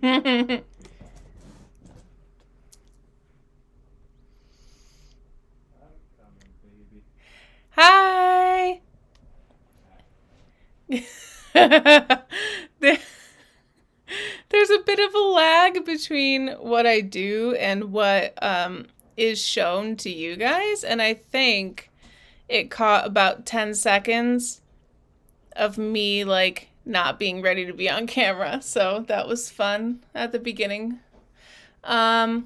Hi. There's a bit of a lag between what I do and what is shown to you guys, and I think it caught about 10 seconds of me like not being ready to be on camera. So that was fun at the beginning. Hi.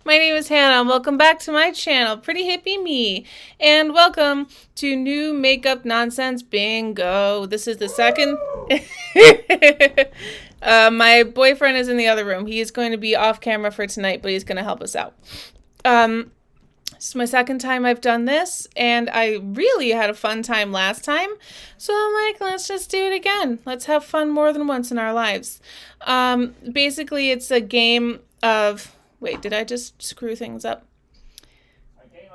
My name is Hannah, and welcome back to my channel, Pretty Hippie Me, and welcome to New Makeup Nonsense Bingo. This is the second. My boyfriend is in the other room. He is going to be off camera for tonight, but he's going to help us out. It's my second time I've done this, and I really had a fun time last time, so I'm like, let's just do it again. Let's have fun more than once in our lives. Basically, it's a game of... Wait, did I just screw things up?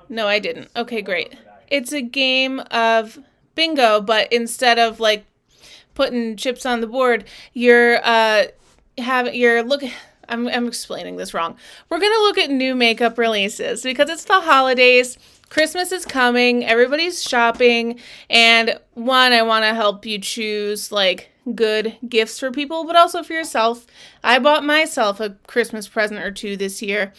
No, I didn't. Okay, great. It's a game of bingo, but instead of like putting chips on the board, I'm explaining this wrong. We're gonna look at new makeup releases because it's the holidays. Christmas is coming. Everybody's shopping, and I want to help you choose like good gifts for people, but also for yourself. I bought myself a Christmas present or two this year,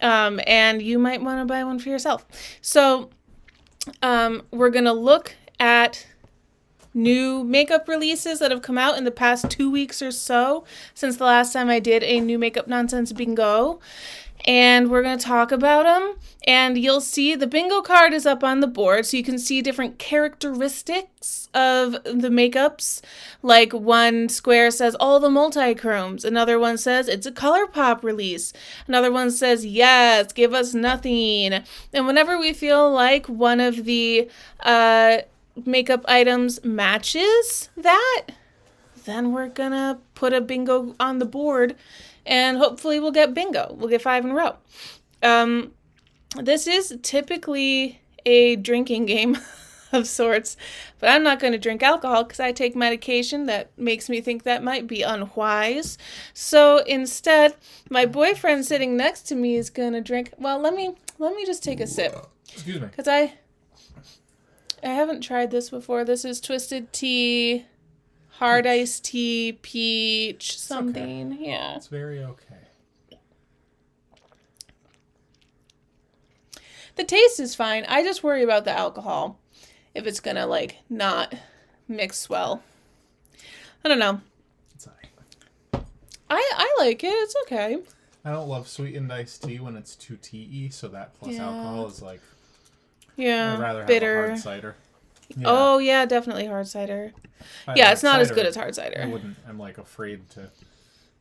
and you might want to buy one for yourself. So we're gonna look at new makeup releases that have come out in the past 2 weeks or so since the last time I did a new makeup nonsense bingo, and we're going to talk about them. And you'll see the bingo card is up on the board, so you can see different characteristics of the makeups. Like one square says all the multi-chromes, another one says it's a ColourPop release, another one says yes, give us nothing. And whenever we feel like one of the makeup items matches that, then we're gonna put a bingo on the board, and hopefully we'll get bingo. We'll get 5 in a row. This is typically a drinking game of sorts, but I'm not going to drink alcohol because I take medication that makes me think that might be unwise. So instead, my boyfriend sitting next to me is going to drink. Well, let me just take a sip. Excuse me. Because I haven't tried this before. This is twisted tea, hard iced tea, peach, something. Okay. Yeah. It's very okay. The taste is fine. I just worry about the alcohol. If it's gonna like not mix well. I don't know. It's alright. I like it. It's okay. I don't love sweetened iced tea when it's too tea-y, so that plus alcohol is like... Yeah, I'd rather bitter. have a hard cider. Yeah. Oh, yeah, definitely hard cider. I Yeah, like it's not as cider. good as hard cider. I'm like afraid to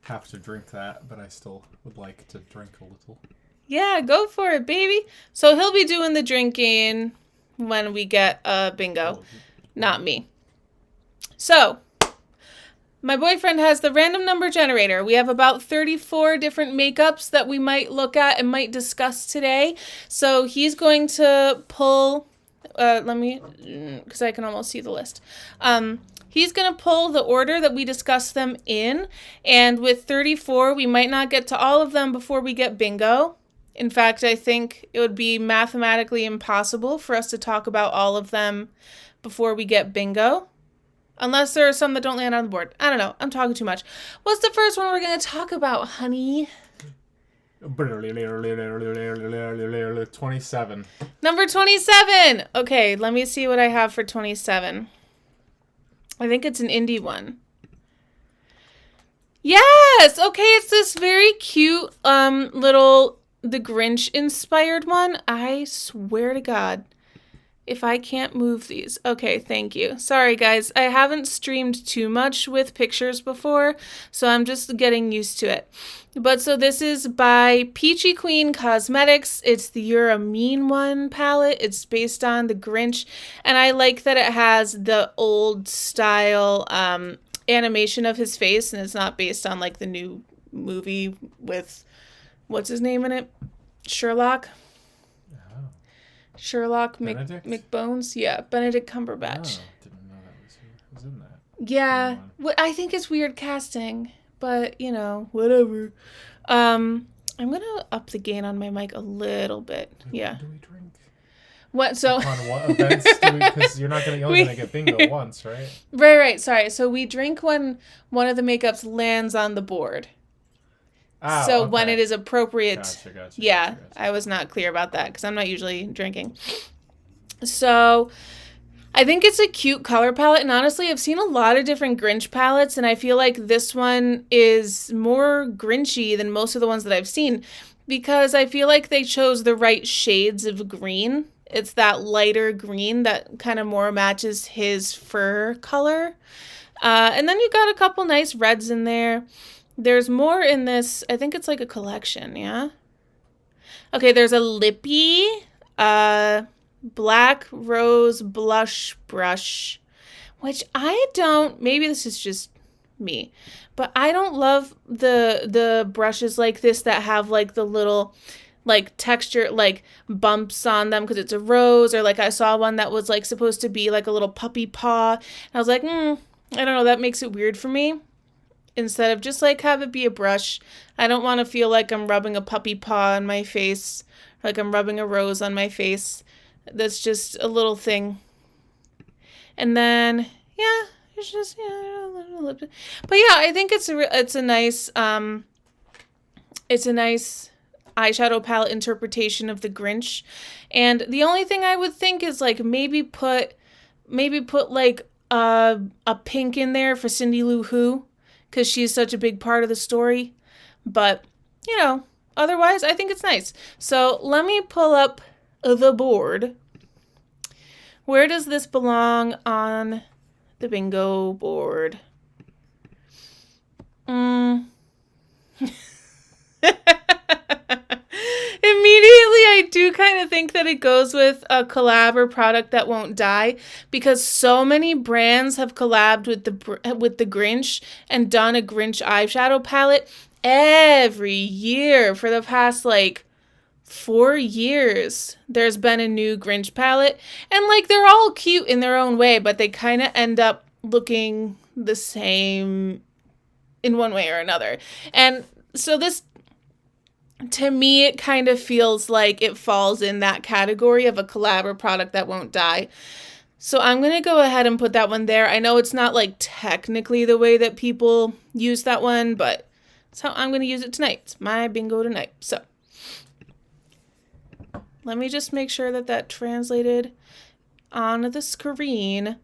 have to drink that, but I still would like to drink a little. Yeah, go for it, baby. So he'll be doing the drinking when we get bingo, not me. So, my boyfriend has the random number generator. We have about 34 different makeups that we might look at and might discuss today. So he's going to pull, because I can almost see the list. He's going to pull the order that we discuss them in. And with 34, we might not get to all of them before we get bingo. In fact, I think it would be mathematically impossible for us to talk about all of them before we get bingo. Unless there are some that don't land on the board. I don't know. I'm talking too much. What's the first one we're going to talk about, honey? 27. Number 27. Okay, let me see what I have for 27. I think it's an indie one. Yes! Okay, it's this very cute little The Grinch inspired one. I swear to God, if I can't move these. Okay, thank you. Sorry, guys. I haven't streamed too much with pictures before, so I'm just getting used to it. But so this is by Peachy Queen Cosmetics. It's the You're a Mean One palette. It's based on The Grinch, and I like that it has the old style animation of his face, and it's not based on like the new movie with... What's his name in it? Sherlock? Oh. Sherlock McBones? Yeah, Benedict Cumberbatch. Oh, didn't know that was in that. Yeah, I think it's weird casting, but whatever. I'm gonna up the gain on my mic a little bit. Yeah. Do we drink? What? So On what events do we? Because you're only gonna get bingo once, right? Right. Sorry. So we drink when one of the makeups lands on the board. Oh, so okay. when it is appropriate. Gotcha. Yeah, I was not clear about that because I'm not usually drinking. So I think it's a cute color palette, and honestly, I've seen a lot of different Grinch palettes, and I feel like this one is more Grinchy than most of the ones that I've seen because I feel like they chose the right shades of green. It's that lighter green that kind of more matches his fur color. And then you got a couple nice reds in there. There's more in this. I think it's like a collection, yeah? Okay, there's a lippy, black rose blush brush, which I don't, maybe this is just me, but I don't love the brushes like this that have like the little like texture, like bumps on them because it's a rose, or like I saw one that was like supposed to be like a little puppy paw. And I was like, I don't know, that makes it weird for me. Instead of just like have it be a brush, I don't want to feel like I'm rubbing a puppy paw on my face, like I'm rubbing a rose on my face. That's just a little thing. And then, yeah, it's just, but yeah, I think it's a nice eyeshadow palette interpretation of the Grinch. And the only thing I would think is like maybe put like a pink in there for Cindy Lou Who, because she's such a big part of the story. But, otherwise, I think it's nice. So let me pull up the board. Where does this belong on the bingo board? Immediately, I do kind of think that it goes with a collab or product that won't die, because so many brands have collabed with the Grinch and done a Grinch eyeshadow palette every year for the past 4 years. There's been a new Grinch palette, and they're all cute in their own way, but they kind of end up looking the same in one way or another. And so this, to me, it kind of feels like it falls in that category of a collab or product that won't die. So I'm going to go ahead and put that one there. I know it's not technically the way that people use that one, but that's how I'm going to use it tonight. It's my bingo tonight. So let me just make sure that translated on the screen.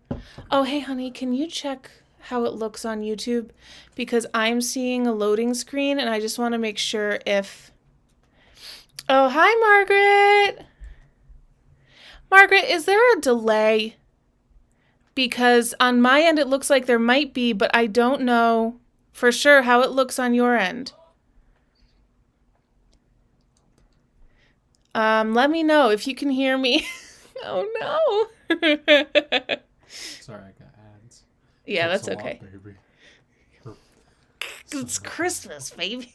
Oh, hey, honey, can you check how it looks on YouTube? Because I'm seeing a loading screen, and I just want to make sure if... Oh, hi, Margaret. Margaret, is there a delay? Because on my end, it looks like there might be, but I don't know for sure how it looks on your end. Let me know if you can hear me. Oh, no. Sorry, I got ads. Yeah, that's okay. Baby. It's Christmas, baby.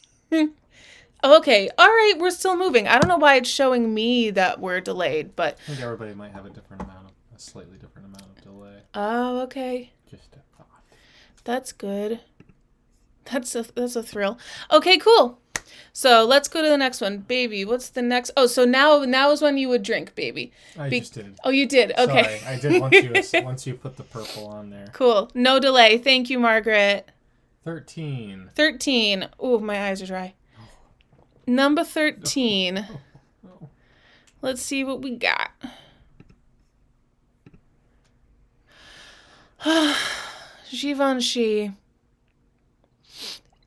Okay, all right, we're still moving. I don't know why it's showing me that we're delayed, but... I think everybody might have a slightly different amount of delay. Oh, okay. Just a thought. That's good. That's a thrill. Okay, cool. So let's go to the next one. Baby, what's the next? Oh, so now is when you would drink, baby. I just did. Oh, you did? Okay. Sorry, I did once you put the purple on there. Cool. No delay. Thank you, Margaret. 13. 13. Ooh, my eyes are dry. Number 13. Oh. Let's see what we got. Givenchy.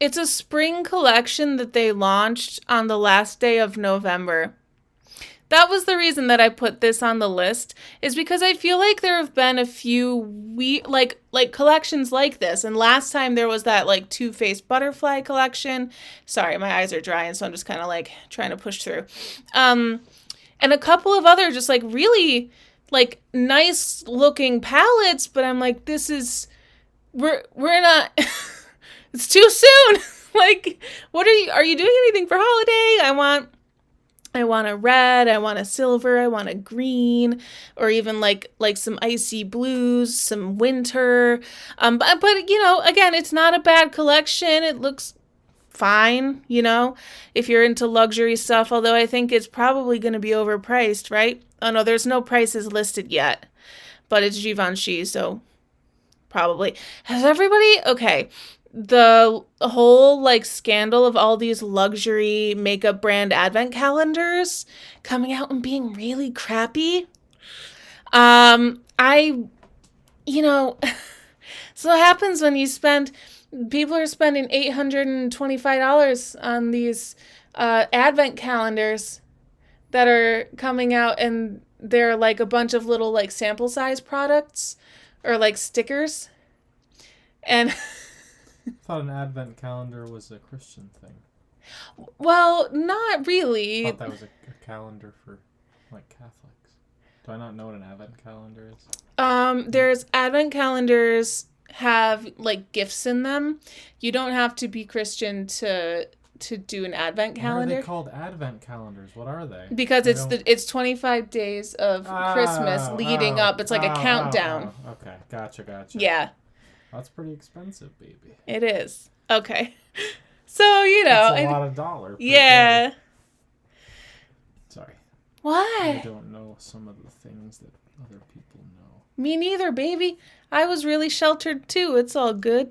It's a spring collection that they launched on the last day of November. That was the reason that I put this on the list, is because I feel like there have been a few like collections like this. And last time there was that two-faced butterfly collection. Sorry, my eyes are dry, and so I'm just kind of trying to push through. And a couple of other just really nice looking palettes, but I'm this is, we're not, it's too soon. What are you doing anything for holiday? I want I want a red, I want a silver, I want a green, or even like some icy blues, some winter. But you know, again, it's not a bad collection. It looks fine, you know, if you're into luxury stuff, although I think it's probably going to be overpriced, right? Oh no, there's no prices listed yet, but it's Givenchy, so probably. Has everybody, okay, the whole like scandal of all these luxury makeup brand advent calendars coming out and being really crappy. I, you know, so what happens when you spend, people are spending $825 on these advent calendars that are coming out, and they're like a bunch of little like sample size products or like stickers. And I thought an advent calendar was a Christian thing. well, not really. I thought that was a calendar for like Catholics. Do I not know what an advent calendar is? There's advent calendars have like gifts in them. You don't have to be Christian to do an advent calendar. Why are they called advent calendars? What are they? Because it's 25 days of Christmas leading up. It's like a countdown. Okay, gotcha. Yeah. That's pretty expensive, baby. It is. Okay. So, you know. It's a lot of dollars. Yeah. Day. Sorry. Why? I don't know some of the things that other people know. Me neither, baby. I was really sheltered too. It's all good.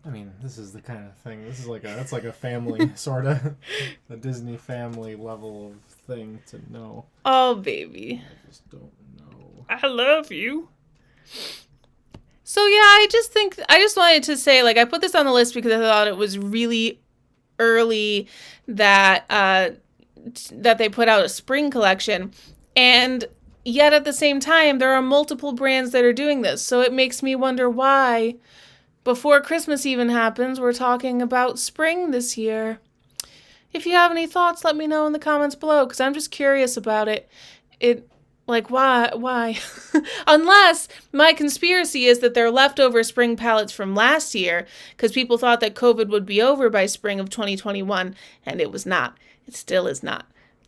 I mean, this is the kind of thing. That's like a family sort of a Disney family level of thing to know. Oh, baby. I just don't know. I love you. So yeah, I just wanted to say, like, I put this on the list because I thought it was really early that that they put out a spring collection, and yet at the same time there are multiple brands that are doing this. So it makes me wonder why, before Christmas even happens, we're talking about spring this year. If you have any thoughts, let me know in the comments below, because I'm just curious about it. Like, why? Unless my conspiracy is that they're leftover spring palettes from last year, because people thought that COVID would be over by spring of 2021, and it was not. It still is not.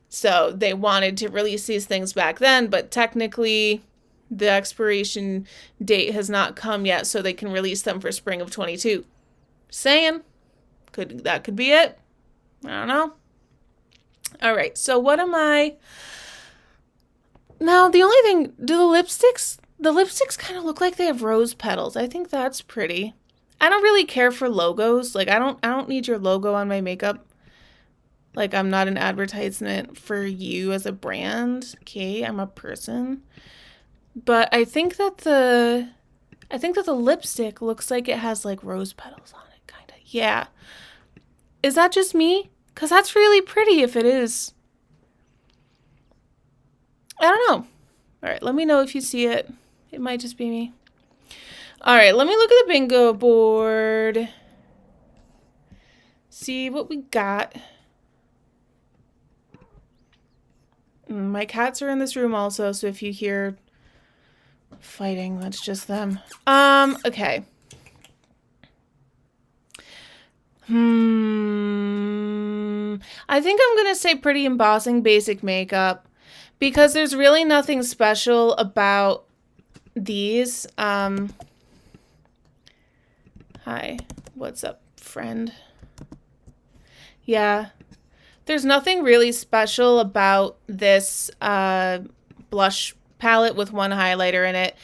So they wanted to release these things back then, but technically the expiration date has not come yet, so they can release them for spring of 22. Saying. That could be it. I don't know. All right, so what am I... Now, the only thing, the lipsticks kind of look like they have rose petals. I think that's pretty. I don't really care for logos. Like, I don't need your logo on my makeup. Like, I'm not an advertisement for you as a brand. Okay, I'm a person. But I think that the lipstick looks like it has like rose petals on it, kind of. Yeah. Is that just me? 'Cause that's really pretty if it is. I don't know. All right, let me know if you see it. It might just be me. All right, let me look at the bingo board. See what we got. My cats are in this room also, so if you hear fighting, that's just them. Okay. I think I'm going to say pretty embossing basic makeup. Because there's really nothing special about these. Hi. What's up, friend? Yeah. There's nothing really special about this blush palette with one highlighter in it.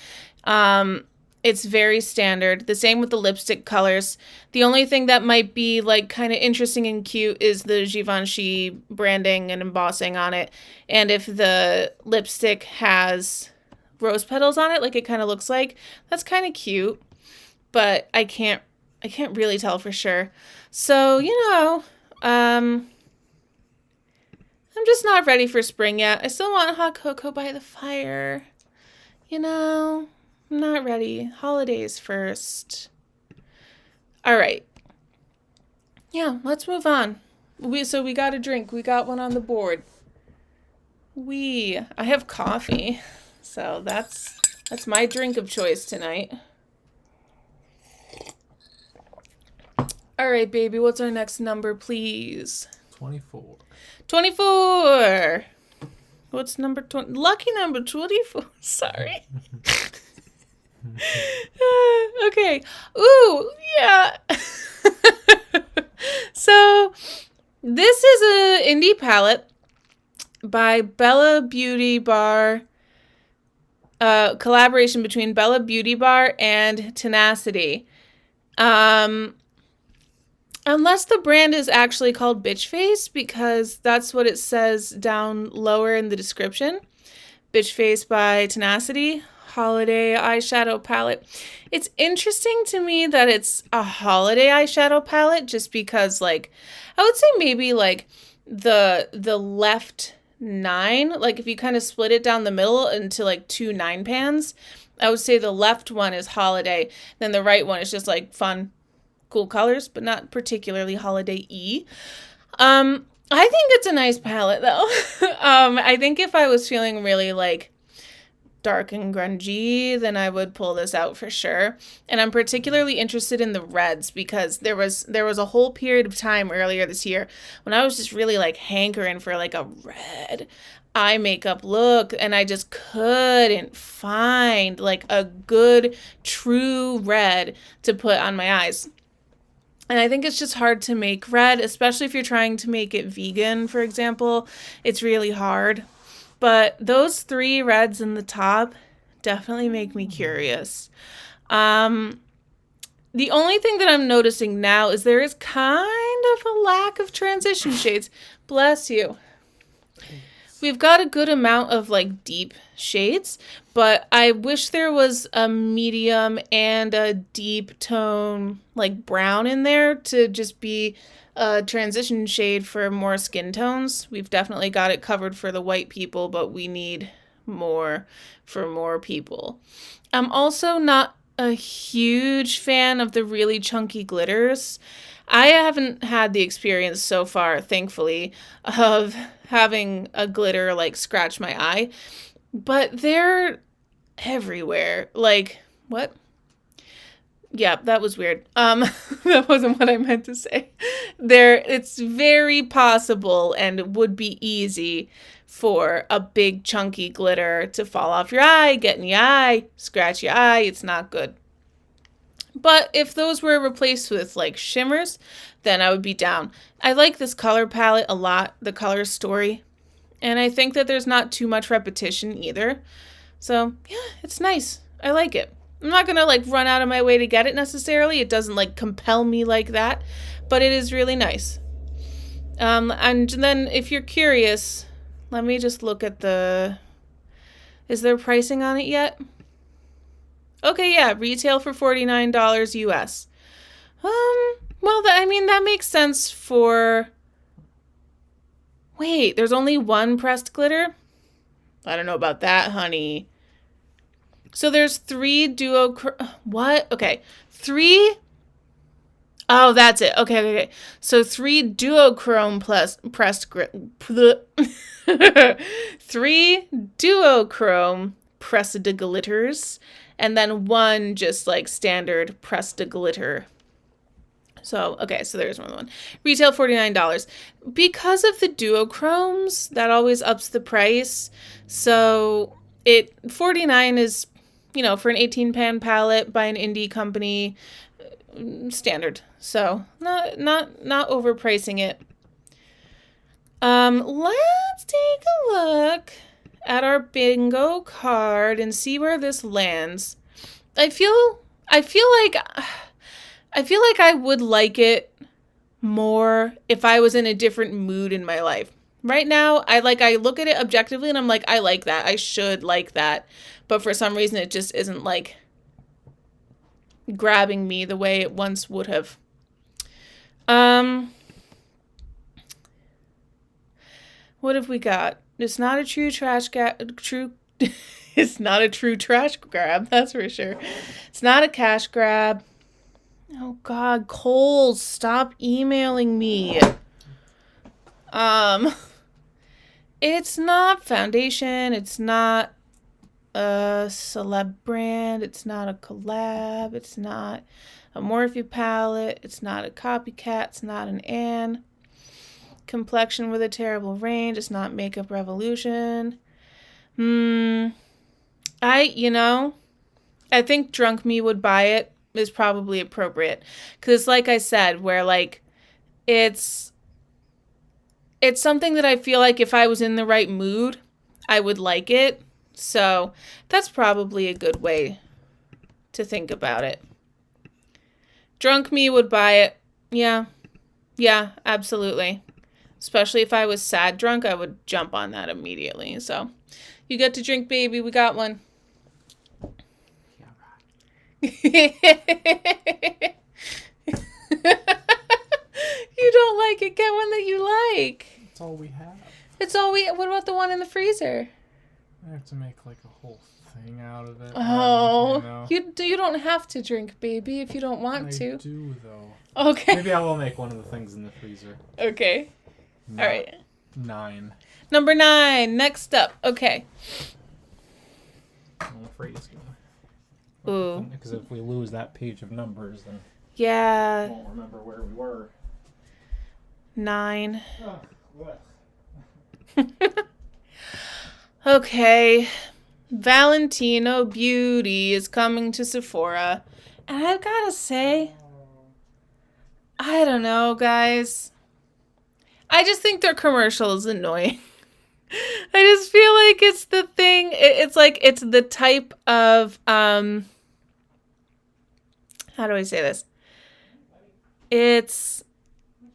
It's very standard. The same with the lipstick colors. The only thing that might be like kind of interesting and cute is the Givenchy branding and embossing on it. And if the lipstick has rose petals on it, like it kind of looks like, that's kind of cute. But I can't really tell for sure. So, you know, I'm just not ready for spring yet. I still want hot cocoa by the fire. You know, I'm not ready. Holidays first. All right. Yeah, let's move on. So we got a drink. We got one on the board. I have coffee. So that's my drink of choice tonight. All right, baby, what's our next number, please? 24. 24. What's number 20? Lucky number 24. Sorry. Okay. Ooh, yeah. So, this is a indie palette by Bella Beauty Bar. Collaboration between Bella Beauty Bar and Tenacity. Unless the brand is actually called Bitch Face, because that's what it says down lower in the description. Bitch Face by Tenacity. Holiday eyeshadow palette. It's interesting to me that it's a holiday eyeshadow palette, just because, like, I would say maybe like the left 9, like if you kind of split it down the middle into like 2 9-pans, I would say the left one is holiday, then the right one is just like fun, cool colors, but not particularly holiday-y. I think it's a nice palette though. I think if I was feeling really like dark and grungy, then I would pull this out for sure. And I'm particularly interested in the reds, because there was a whole period of time earlier this year when I was just really like hankering for like a red eye makeup look, and I just couldn't find like a good true red to put on my eyes. And I think it's just hard to make red, especially if you're trying to make it vegan, for example. It's really hard. But those 3 reds in the top definitely make me curious. The only thing that I'm noticing now is there is kind of a lack of transition shades. Bless you. We've got a good amount of like deep shades, but I wish there was a medium and a deep tone like brown in there to just be a transition shade for more skin tones. We've definitely got it covered for the white people, but we need more for more people. I'm also not a huge fan of the really chunky glitters. I haven't had the experience so far, thankfully, of having a glitter like scratch my eye, but they're everywhere. Like, what? Yeah, that was weird. That wasn't what I meant to say. It's very possible and would be easy for a big chunky glitter to fall off your eye, get in your eye, scratch your eye. It's not good. But if those were replaced with like shimmers, then I would be down. I like this color palette a lot, the color story. And I think that there's not too much repetition either. So yeah, it's nice. I like it. I'm not going to like run out of my way to get it necessarily. It doesn't like compel me like that, but it is really nice. And then if you're curious, let me just look at is there pricing on it yet? Okay, yeah, retail for $49 US. Well, that makes sense for... Wait, there's only one pressed glitter? I don't know about that, honey. So there's 3 what? Okay, 3... Oh, that's it. Okay. So 3 duochrome pressed 3 duochrome pressed glitters, and then 1 just like standard pressed glitter. So, okay, so there's one. Retail $49. Because of the duochromes, that always ups the price. So $49 is, for an 18-pan palette by an indie company, standard. So not overpricing it. Let's take a look at our bingo card and see where this lands. I feel like I would like it more if I was in a different mood in my life. Right now, I look at it objectively and I'm like, I like that. I should like that. But for some reason, it just isn't like grabbing me the way it once would have. What have we got? It's not a true trash it's not a true trash grab, that's for sure. It's not a cash grab. Oh God, Cole, stop emailing me. It's not foundation. It's not a celeb brand. It's not a collab. It's not a Morphe palette. It's not a copycat. It's not an Anne. Complexion with a terrible range. It's not makeup revolution. I think Drunk Me Would Buy It is probably appropriate. Because like I said, where like it's something that I feel like if I was in the right mood, I would like it. So that's probably a good way to think about it. Drunk Me Would Buy It. Yeah. Yeah, absolutely. Especially if I was sad drunk, I would jump on that immediately. So you get to drink, baby. We got one. You don't like it. Get one that you like. That's all we have. What about the one in the freezer? I have to make like a whole thing out of it. Oh, you don't have to drink, baby, if you don't want to. I do though. Okay. Maybe I will make one of the things in the freezer. Okay. All right. 9. Number 9. Next up. Okay. I'm afraid it's gonna. Ooh. Because if we lose that page of numbers, then yeah. I won't remember where we were. 9. Okay. Valentino Beauty is coming to Sephora. And I've got to say, I don't know, guys. I just think their commercial is annoying. I just feel like it's the thing. It's like it's the type of how do I say this? It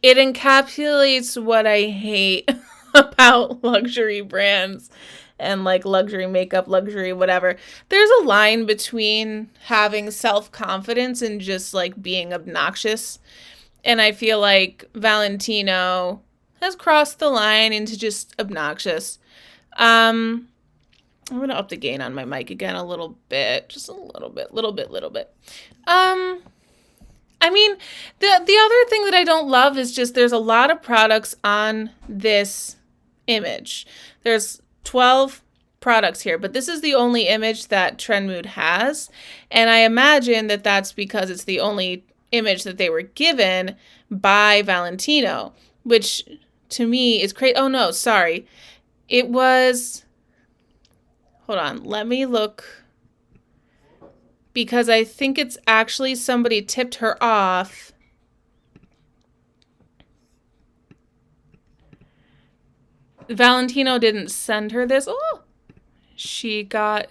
encapsulates what I hate about luxury brands and like luxury makeup, luxury whatever. There's a line between having self-confidence and just like being obnoxious. And I feel like Valentino has crossed the line into just obnoxious. I'm going to up the gain on my mic again a little bit. Just a little bit. I mean, the other thing that I don't love is just there's a lot of products on this image. There's 12 products here, but this is the only image that Trendmood has. And I imagine that that's because it's the only image that they were given by Valentino, which to me is crazy. Oh no, sorry. It was, hold on, let me look, because I think it's actually somebody tipped her off. Valentino didn't send her this. Oh, she got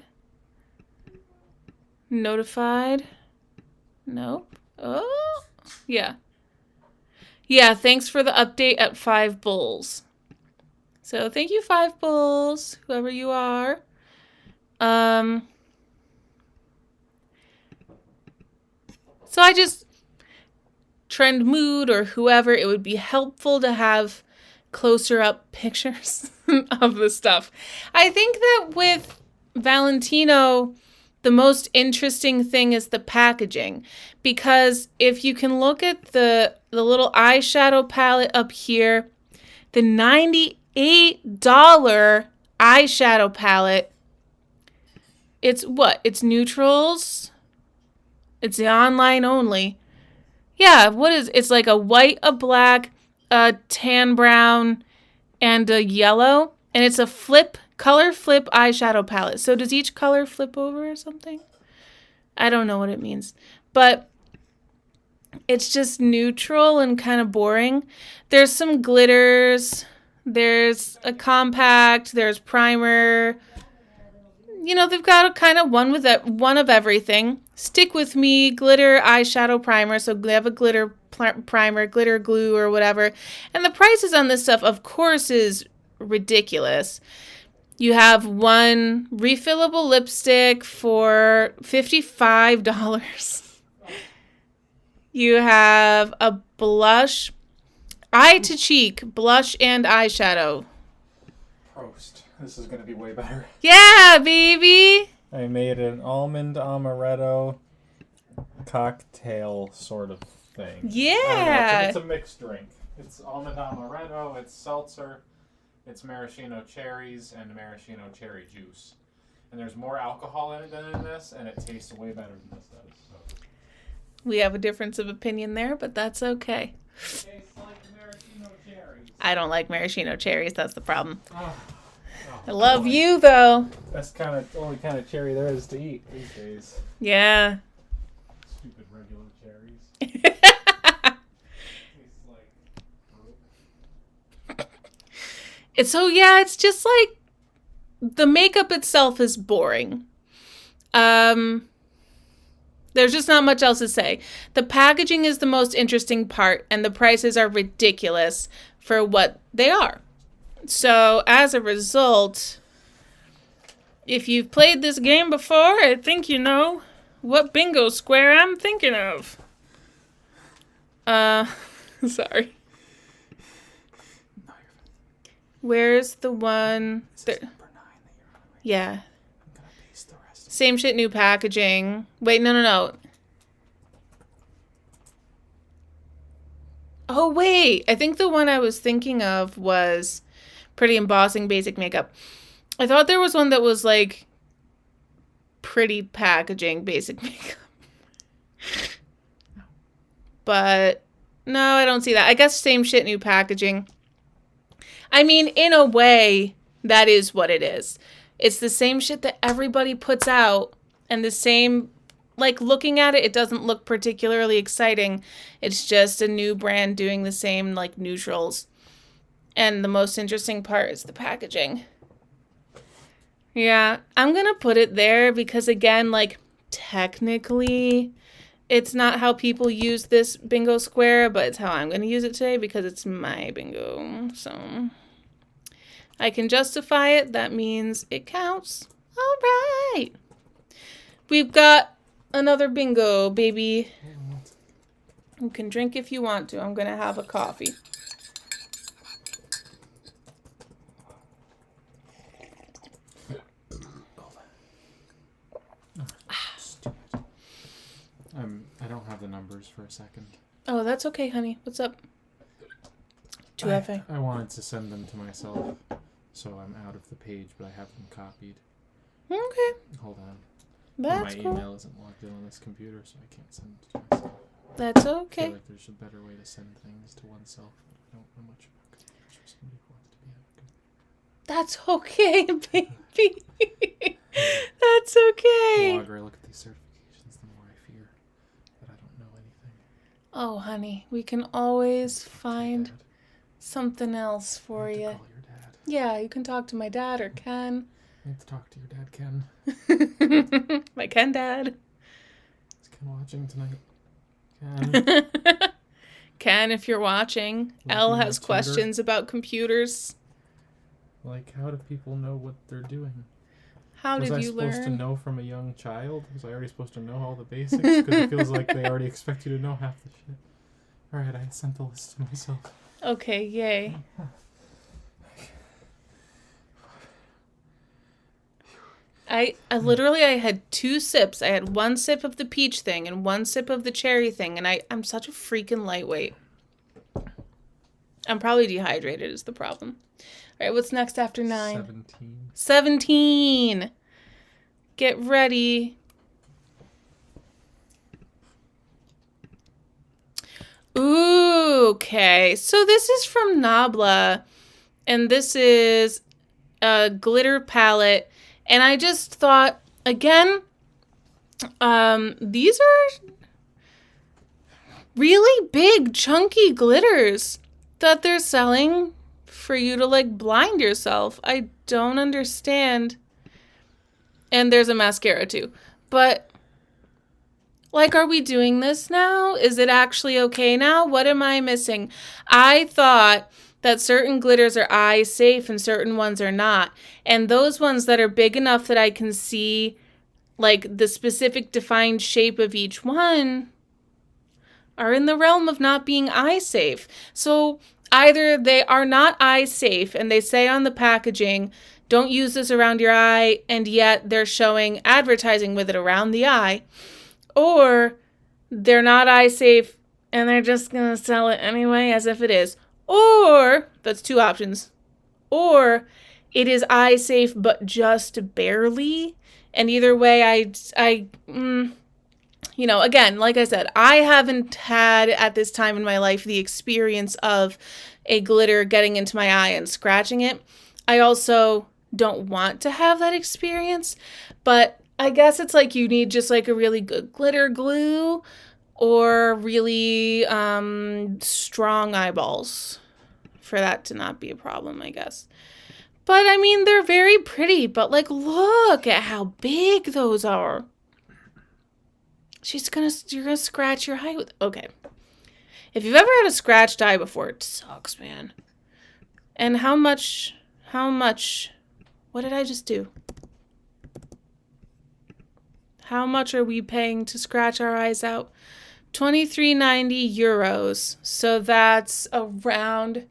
notified. Nope. Oh, yeah. Yeah, thanks for the update at 5 Bulls. So thank you, 5 Bulls, whoever you are. So I just, Trendmood or whoever, it would be helpful to have closer up pictures of the stuff. I think that with Valentino, the most interesting thing is the packaging, because if you can look at the little eyeshadow palette up here, the $98 eyeshadow palette, it's what? It's neutrals. It's the online only. Yeah, what is, it's like a white, a black, a tan brown, and a yellow, and it's a color flip eyeshadow palette. So does each color flip over or something? I don't know what it means, but it's just neutral and kind of boring. There's some glitters, there's a compact, there's primer. You know, they've got a kind of one of everything. Stick With Me glitter eyeshadow primer. So they have a glitter primer, glitter glue or whatever. And the prices on this stuff, of course, is ridiculous. You have one refillable lipstick for $55. You have a blush, eye to cheek blush and eyeshadow. Prost. This is going to be way better. Yeah, baby. I made an almond amaretto cocktail sort of thing. Yeah. It's a mixed drink. It's almond amaretto, it's seltzer, it's maraschino cherries, and maraschino cherry juice. And there's more alcohol in it than in this, and it tastes way better than this does. So. We have a difference of opinion there, but that's okay. It tastes like maraschino cherries. I don't like maraschino cherries. That's the problem. Oh, I love boy. you, though. That's kind of the only kind of cherry there is to eat these days. Yeah. Stupid regular cherries. It's it's just like the makeup itself is boring. There's just not much else to say. The packaging is the most interesting part, and the prices are ridiculous for what they are. So, as a result, if you've played this game before, I think you know what bingo square I'm thinking of. Sorry. Where's the one? Number 9 that you're on. Yeah. I'm gonna paste the rest. Same shit, new packaging. Wait, no. Oh, wait. I think the one I was thinking of was Pretty Embossing Basic Makeup. I thought there was one that was like Pretty Packaging Basic Makeup. But no, I don't see that. I guess same shit, new packaging. I mean, in a way, that is what it is. It's the same shit that everybody puts out, and the same, like, looking at it, it doesn't look particularly exciting. It's just a new brand doing the same, like, neutrals. And the most interesting part is the packaging. Yeah, I'm gonna put it there because, again, like, technically, it's not how people use this bingo square, but it's how I'm gonna use it today because it's my bingo, so I can justify it. That means it counts. All right. We've got another bingo, baby. You can drink if you want to. I'm going to have a coffee. I don't have the numbers for a second. Oh, that's okay, honey. What's up? 2FA. I wanted to send them to myself, so I'm out of the page, but I have them copied. Okay. Hold on. That's My cool. email isn't logged in on this computer, so I can't send it to myself. That's I okay. feel like there's a better way to send things to oneself. I don't know much about computers for somebody who wants to be a That's okay, baby. That's okay. The longer I look at these certifications, the more I fear that I don't know anything. Oh, honey, we can always Your find dad. something else for I need to you. call your dad. Yeah, you can talk to my dad or Ken. I need to talk to your dad, Ken. My Ken dad. Is Ken watching tonight? Ken. Ken, if you're watching, Will Elle you be has my tutor? questions about computers. Like, how do people know what they're doing? How Was did I you supposed to learn? know from a young child? Was I already supposed to know all the basics? Because it feels like they already expect you to know half the shit. Alright, I sent the list to myself. Okay, yay. I literally I had 2 sips. I had 1 sip of the peach thing and 1 sip of the cherry thing, and I'm such a freaking lightweight. I'm probably dehydrated is the problem. All right, what's next after 9? 17. 17. Get ready. Ooh, okay. So this is from Nabla, and this is a glitter palette. And I just thought, again, these are really big, chunky glitters that they're selling for you to, like, blind yourself. I don't understand. And there's a mascara, too. But, like, are we doing this now? Is it actually okay now? What am I missing? I thought that certain glitters are eye safe and certain ones are not. And those ones that are big enough that I can see, like, the specific defined shape of each one are in the realm of not being eye safe. So either they are not eye safe and they say on the packaging, don't use this around your eye, and yet they're showing advertising with it around the eye, or they're not eye safe and they're just going to sell it anyway as if it is. Or, that's 2 options, or it is eye safe but just barely. And either way, again, like I said, I haven't had at this time in my life the experience of a glitter getting into my eye and scratching it. I also don't want to have that experience, but I guess it's like you need just like a really good glitter glue or really strong eyeballs for that to not be a problem, I guess. But I mean, they're very pretty, but like, look at how big those are. You're gonna scratch your eye with, okay. If you've ever had a scratched eye before, it sucks, man. And how much, what did I just do? How much are we paying to scratch our eyes out? 23.90 euros. So that's around,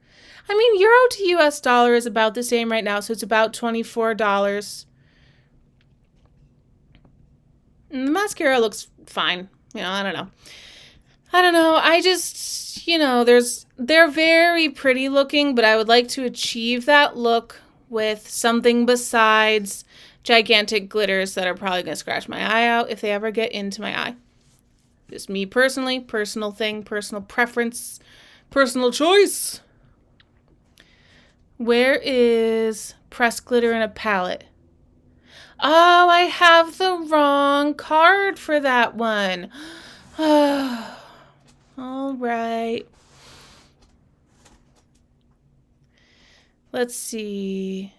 I mean, euro to US dollar is about the same right now. So it's about $24. And the mascara looks fine. I don't know. I just, they're very pretty looking, but I would like to achieve that look with something besides gigantic glitters that are probably going to scratch my eye out if they ever get into my eye. Just me personally, personal thing, personal preference, personal choice. Where is pressed glitter in a palette? Oh, I have the wrong card for that one. All right. Let's see.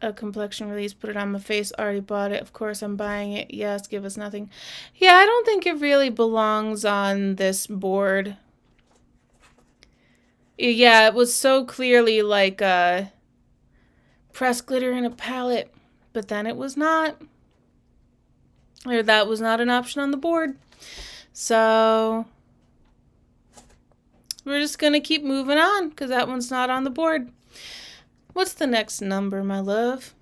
A complexion release, put it on my face, already bought it. Of course, I'm buying it. Yes, give us nothing. Yeah, I don't think it really belongs on this board. Yeah, it was so clearly like pressed glitter in a palette, but then it was not. Or that was not an option on the board. So we're just going to keep moving on because that one's not on the board. What's the next number, my love?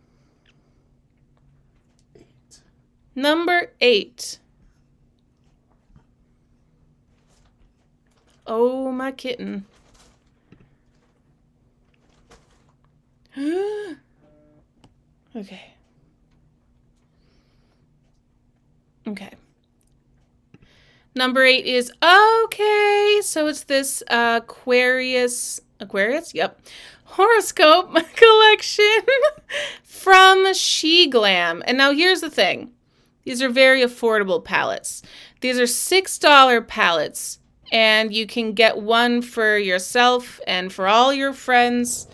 8. Number 8. Oh, my kitten. Okay. Okay. Number 8 is, okay, so it's this Aquarius, yep, horoscope collection from She Glam. And now here's the thing. These are very affordable palettes. These are $6 palettes, and you can get one for yourself and for all your friends,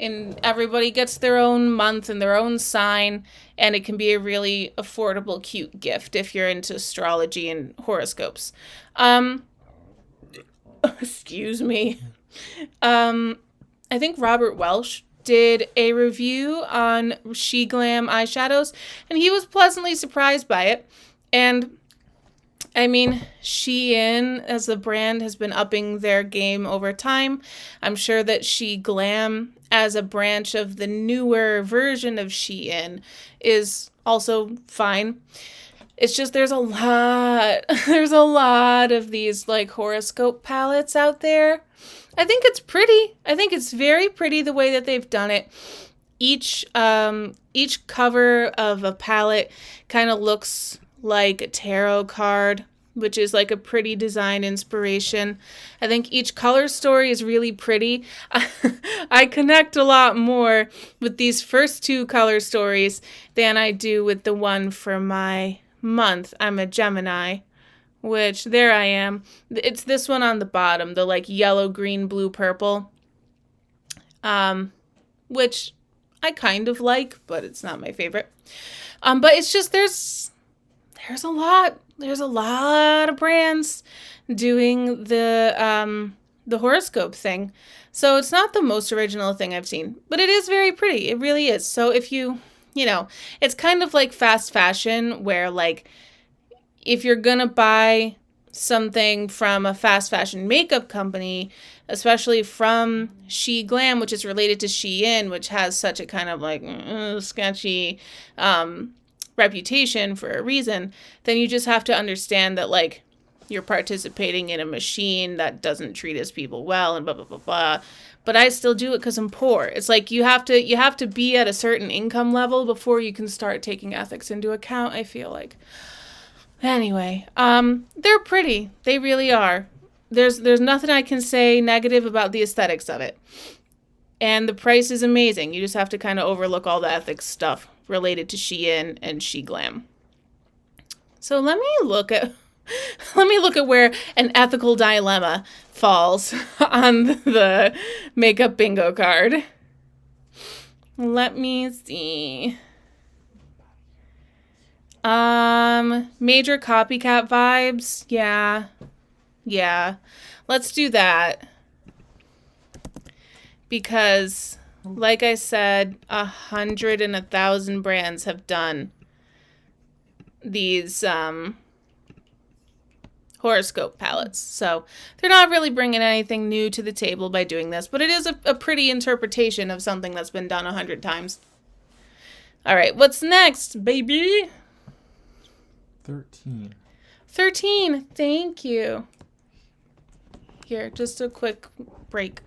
and everybody gets their own month and their own sign, and it can be a really affordable, cute gift if you're into astrology and horoscopes. Excuse me. I think Robert Welsh did a review on She Glam eyeshadows, and he was pleasantly surprised by it. And I mean, Shein as a brand has been upping their game over time. I'm sure that She Glam as a branch of the newer version of Shein is also fine. It's just there's a lot of these like horoscope palettes out there. I think it's pretty. I think it's very pretty the way that they've done it. Each cover of a palette kind of looks like a tarot card, which is like a pretty design inspiration. I think each color story is really pretty. I connect a lot more with these first 2 color stories than I do with the one for my month. I'm a Gemini, which there I am. It's this one on the bottom, the like yellow, green, blue, purple, which I kind of like, but it's not my favorite. But it's just there's a lot of brands doing the horoscope thing. So it's not the most original thing I've seen, but it is very pretty. It really is. So if it's kind of like fast fashion where like if you're going to buy something from a fast fashion makeup company, especially from She Glam, which is related to Shein, which has such a kind of like sketchy reputation for a reason, then you just have to understand that like you're participating in a machine that doesn't treat its people well and blah blah blah blah. But I still do it because I'm poor. It's like you have to be at a certain income level before you can start taking ethics into account, I feel like. Anyway, they're pretty. They really are. There's nothing I can say negative about the aesthetics of it. And the price is amazing. You just have to kind of overlook all the ethics stuff related to Shein and SheGlam. So let me look at where an ethical dilemma falls on the makeup bingo card. Let me see. Major copycat vibes. Yeah. Let's do that. Because, like I said, 100 and 1,000 brands have done these horoscope palettes. So they're not really bringing anything new to the table by doing this, but it is a pretty interpretation of something that's been done 100 times. All right, what's next, baby? 13. 13, thank you. Here, just a quick break.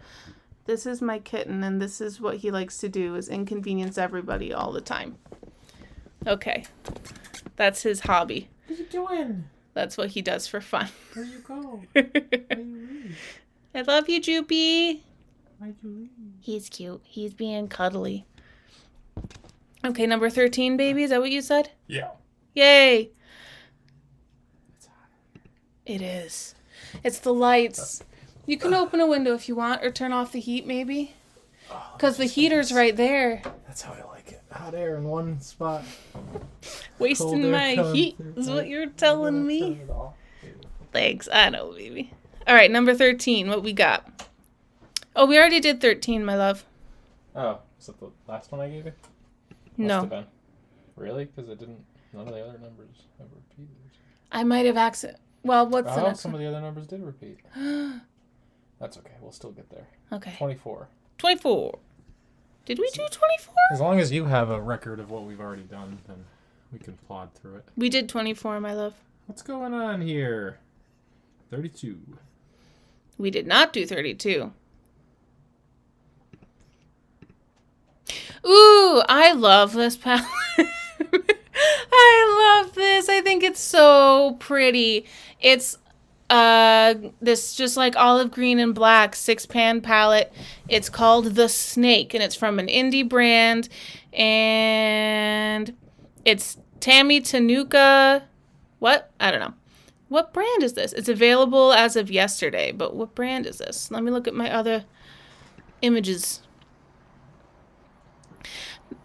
This is my kitten, and this is what he likes to do, is inconvenience everybody all the time. Okay. That's his hobby. What are you doing? That's what he does for fun. Where you go? Where you leave? I love you, Joopy. Why'd you leave? He's cute. He's being cuddly. Okay, number 13, baby. Is that what you said? Yeah. Yay. It's hot. It is. It's the lights. You can open a window if you want, or turn off the heat, maybe. Because the heater's right there. That's how I like it. Hot air in one spot. Wasting my heat is what you're telling me. Thanks. I know, baby. All right, number 13. What we got? Oh, we already did 13, my love. Oh, is that the last one I gave you? No. Must have been. Really? Because it didn't. None of the other numbers have repeated. I might have accident. Well, what's the next some one? of the other numbers did repeat. That's okay. We'll still get there. Okay. 24. 24. Did we do 24? As long as you have a record of what we've already done, then we can plod through it. We did 24, my love. What's going on here? 32. We did not do 32. Ooh, I love this palette. I love this. I think it's so pretty. It's this just like olive green and black 6-pan palette. It's called The Snake, and it's from an indie brand, and it's Tammy Tanuka. What? I don't know. What brand is this? It's available as of yesterday, but what brand is this? Let me look at my other images.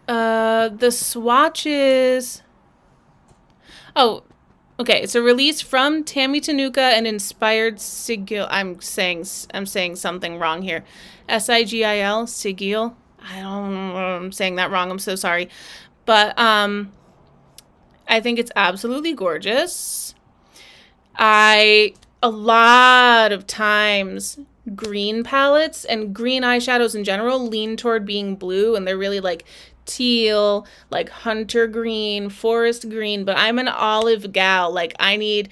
The swatches. Oh, okay. It's a release from Tammy Tanuka and inspired Sigil. I'm saying something wrong here. Sigil, Sigil. I don't know. I'm saying that wrong. I'm so sorry. But I think it's absolutely gorgeous. A lot of times green palettes and green eyeshadows in general lean toward being blue, and they're really like teal, like hunter green, forest green, but I'm an olive gal. Like I need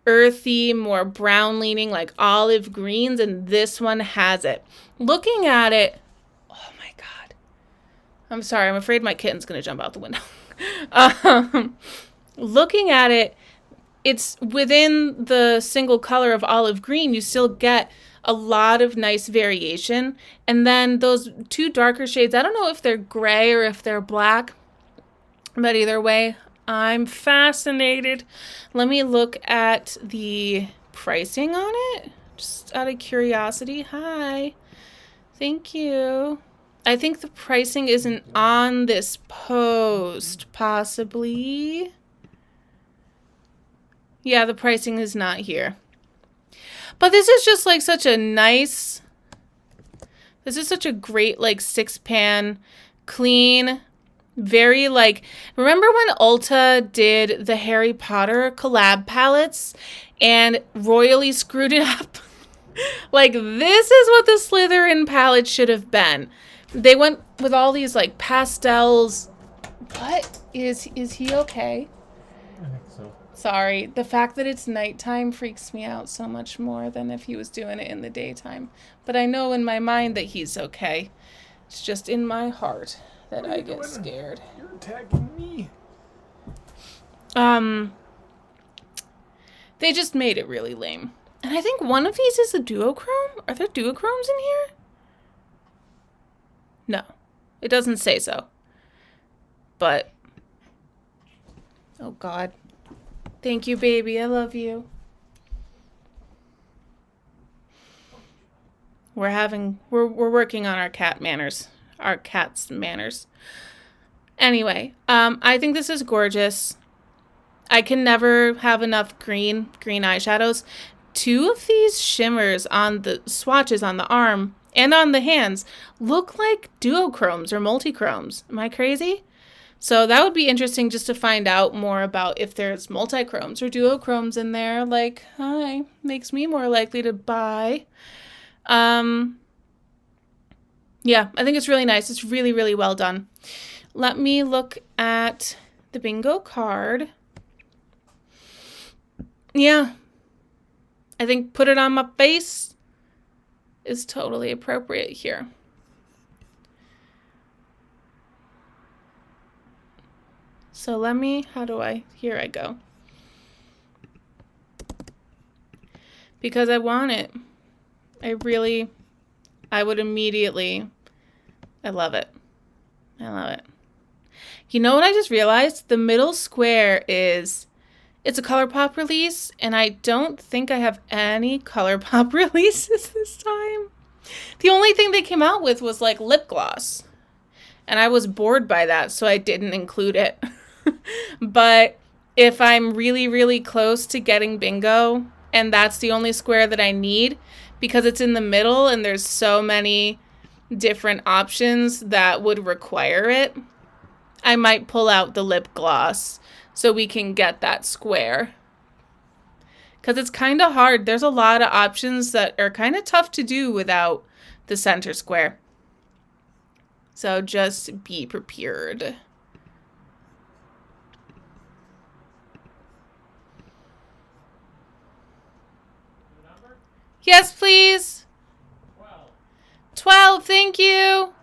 earthy, more brown leaning, like olive greens, and this one has it. Looking at it, oh my God. I'm sorry, I'm afraid my kitten's gonna jump out the window. Looking at it, it's within the single color of olive green, you still get a lot of nice variation. And then those two darker shades, I don't know if they're gray or if they're black, but either way, I'm fascinated. Let me look at the pricing on it, just out of curiosity. Hi. Thank you. I think the pricing isn't on this post, possibly. Yeah, the pricing is not here. But this is just like such a nice, this is such a great like 6-pan, clean, very like, remember when Ulta did the Harry Potter collab palettes and royally screwed it up? Like this is what the Slytherin palette should have been. They went with all these like pastels. What? Is he okay? I think so. Sorry, the fact that it's nighttime freaks me out so much more than if he was doing it in the daytime. But I know in my mind that he's okay. It's just in my heart that I get scared. You're attacking me. They just made it really lame. And I think one of these is a duochrome. Are there duochromes in here? No, it doesn't say so. But, oh God. Thank you, baby. I love you. We're working on our cat manners. Our cat's manners. Anyway, I think this is gorgeous. I can never have enough green eyeshadows. 2 of these shimmers on the swatches on the arm and on the hands look like duochromes or multichromes. Am I crazy? So that would be interesting just to find out more about if there's multichromes or duochromes in there. Like, hi, makes me more likely to buy. Yeah, I think it's really nice. It's really, really well done. Let me look at the bingo card. Yeah, I think put it on my face is totally appropriate here. So here I go. Because I want it. I would immediately, I love it. I love it. You know what I just realized? The middle square it's a ColourPop release, and I don't think I have any ColourPop releases this time. The only thing they came out with was like lip gloss, and I was bored by that, so I didn't include it. But if I'm really, really close to getting bingo, and that's the only square that I need, because it's in the middle and there's so many different options that would require it, I might pull out the lip gloss so we can get that square. Because it's kind of hard. There's a lot of options that are kind of tough to do without the center square. So just be prepared. Yes, please. 12, thank you.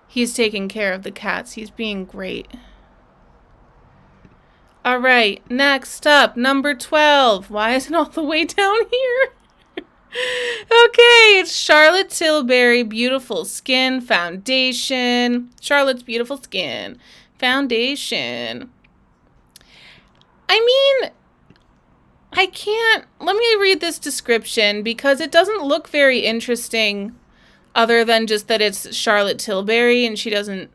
He's taking care of the cats. He's being great. All right, next up, number 12. Why is it all the way down here? Okay, it's Charlotte Tilbury Beautiful Skin Foundation. Charlotte's Beautiful Skin Foundation. I mean, let me read this description because it doesn't look very interesting other than just that it's Charlotte Tilbury and she doesn't,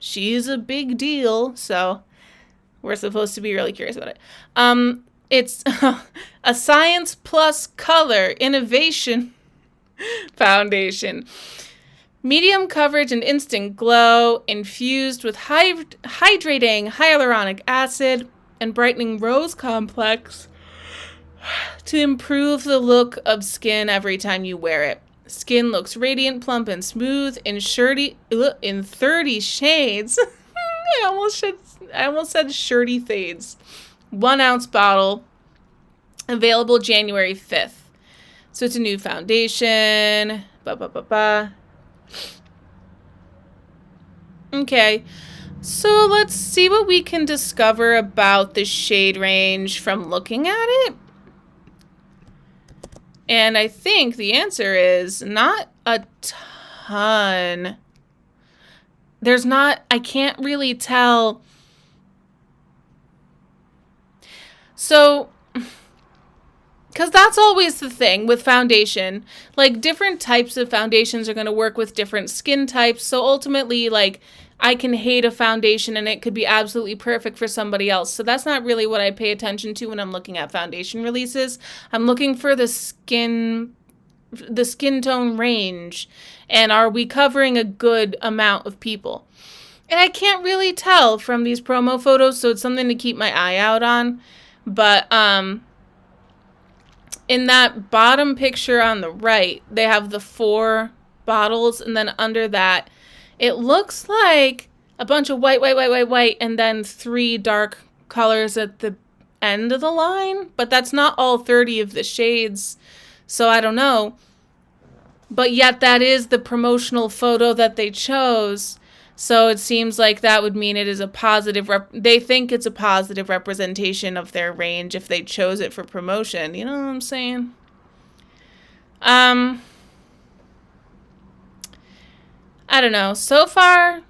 she's a big deal. So we're supposed to be really curious about it. It's a science plus color innovation foundation. Medium coverage and instant glow infused with hydrating hyaluronic acid and brightening rose complex to improve the look of skin every time you wear it. Skin looks radiant, plump, and smooth in 30 shades. I almost said shirty fades. 1 ounce bottle, available January 5th. So it's a new foundation. Okay, so let's see what we can discover about the shade range from looking at it. And I think the answer is not a ton. I can't really tell. So, because that's always the thing with foundation. Like, different types of foundations are going to work with different skin types. So ultimately, like, I can hate a foundation and it could be absolutely perfect for somebody else. So that's not really what I pay attention to when I'm looking at foundation releases. I'm looking for the skin tone range. And are we covering a good amount of people? And I can't really tell from these promo photos, so it's something to keep my eye out on. But in that bottom picture on the right, they have the 4 bottles, and then under that, it looks like a bunch of white, and then 3 dark colors at the end of the line. But that's not all 30 of the shades, so I don't know. But yet that is the promotional photo that they chose. So it seems like that would mean it is a positive, they think it's a positive representation of their range if they chose it for promotion. You know what I'm saying? I don't know. So far,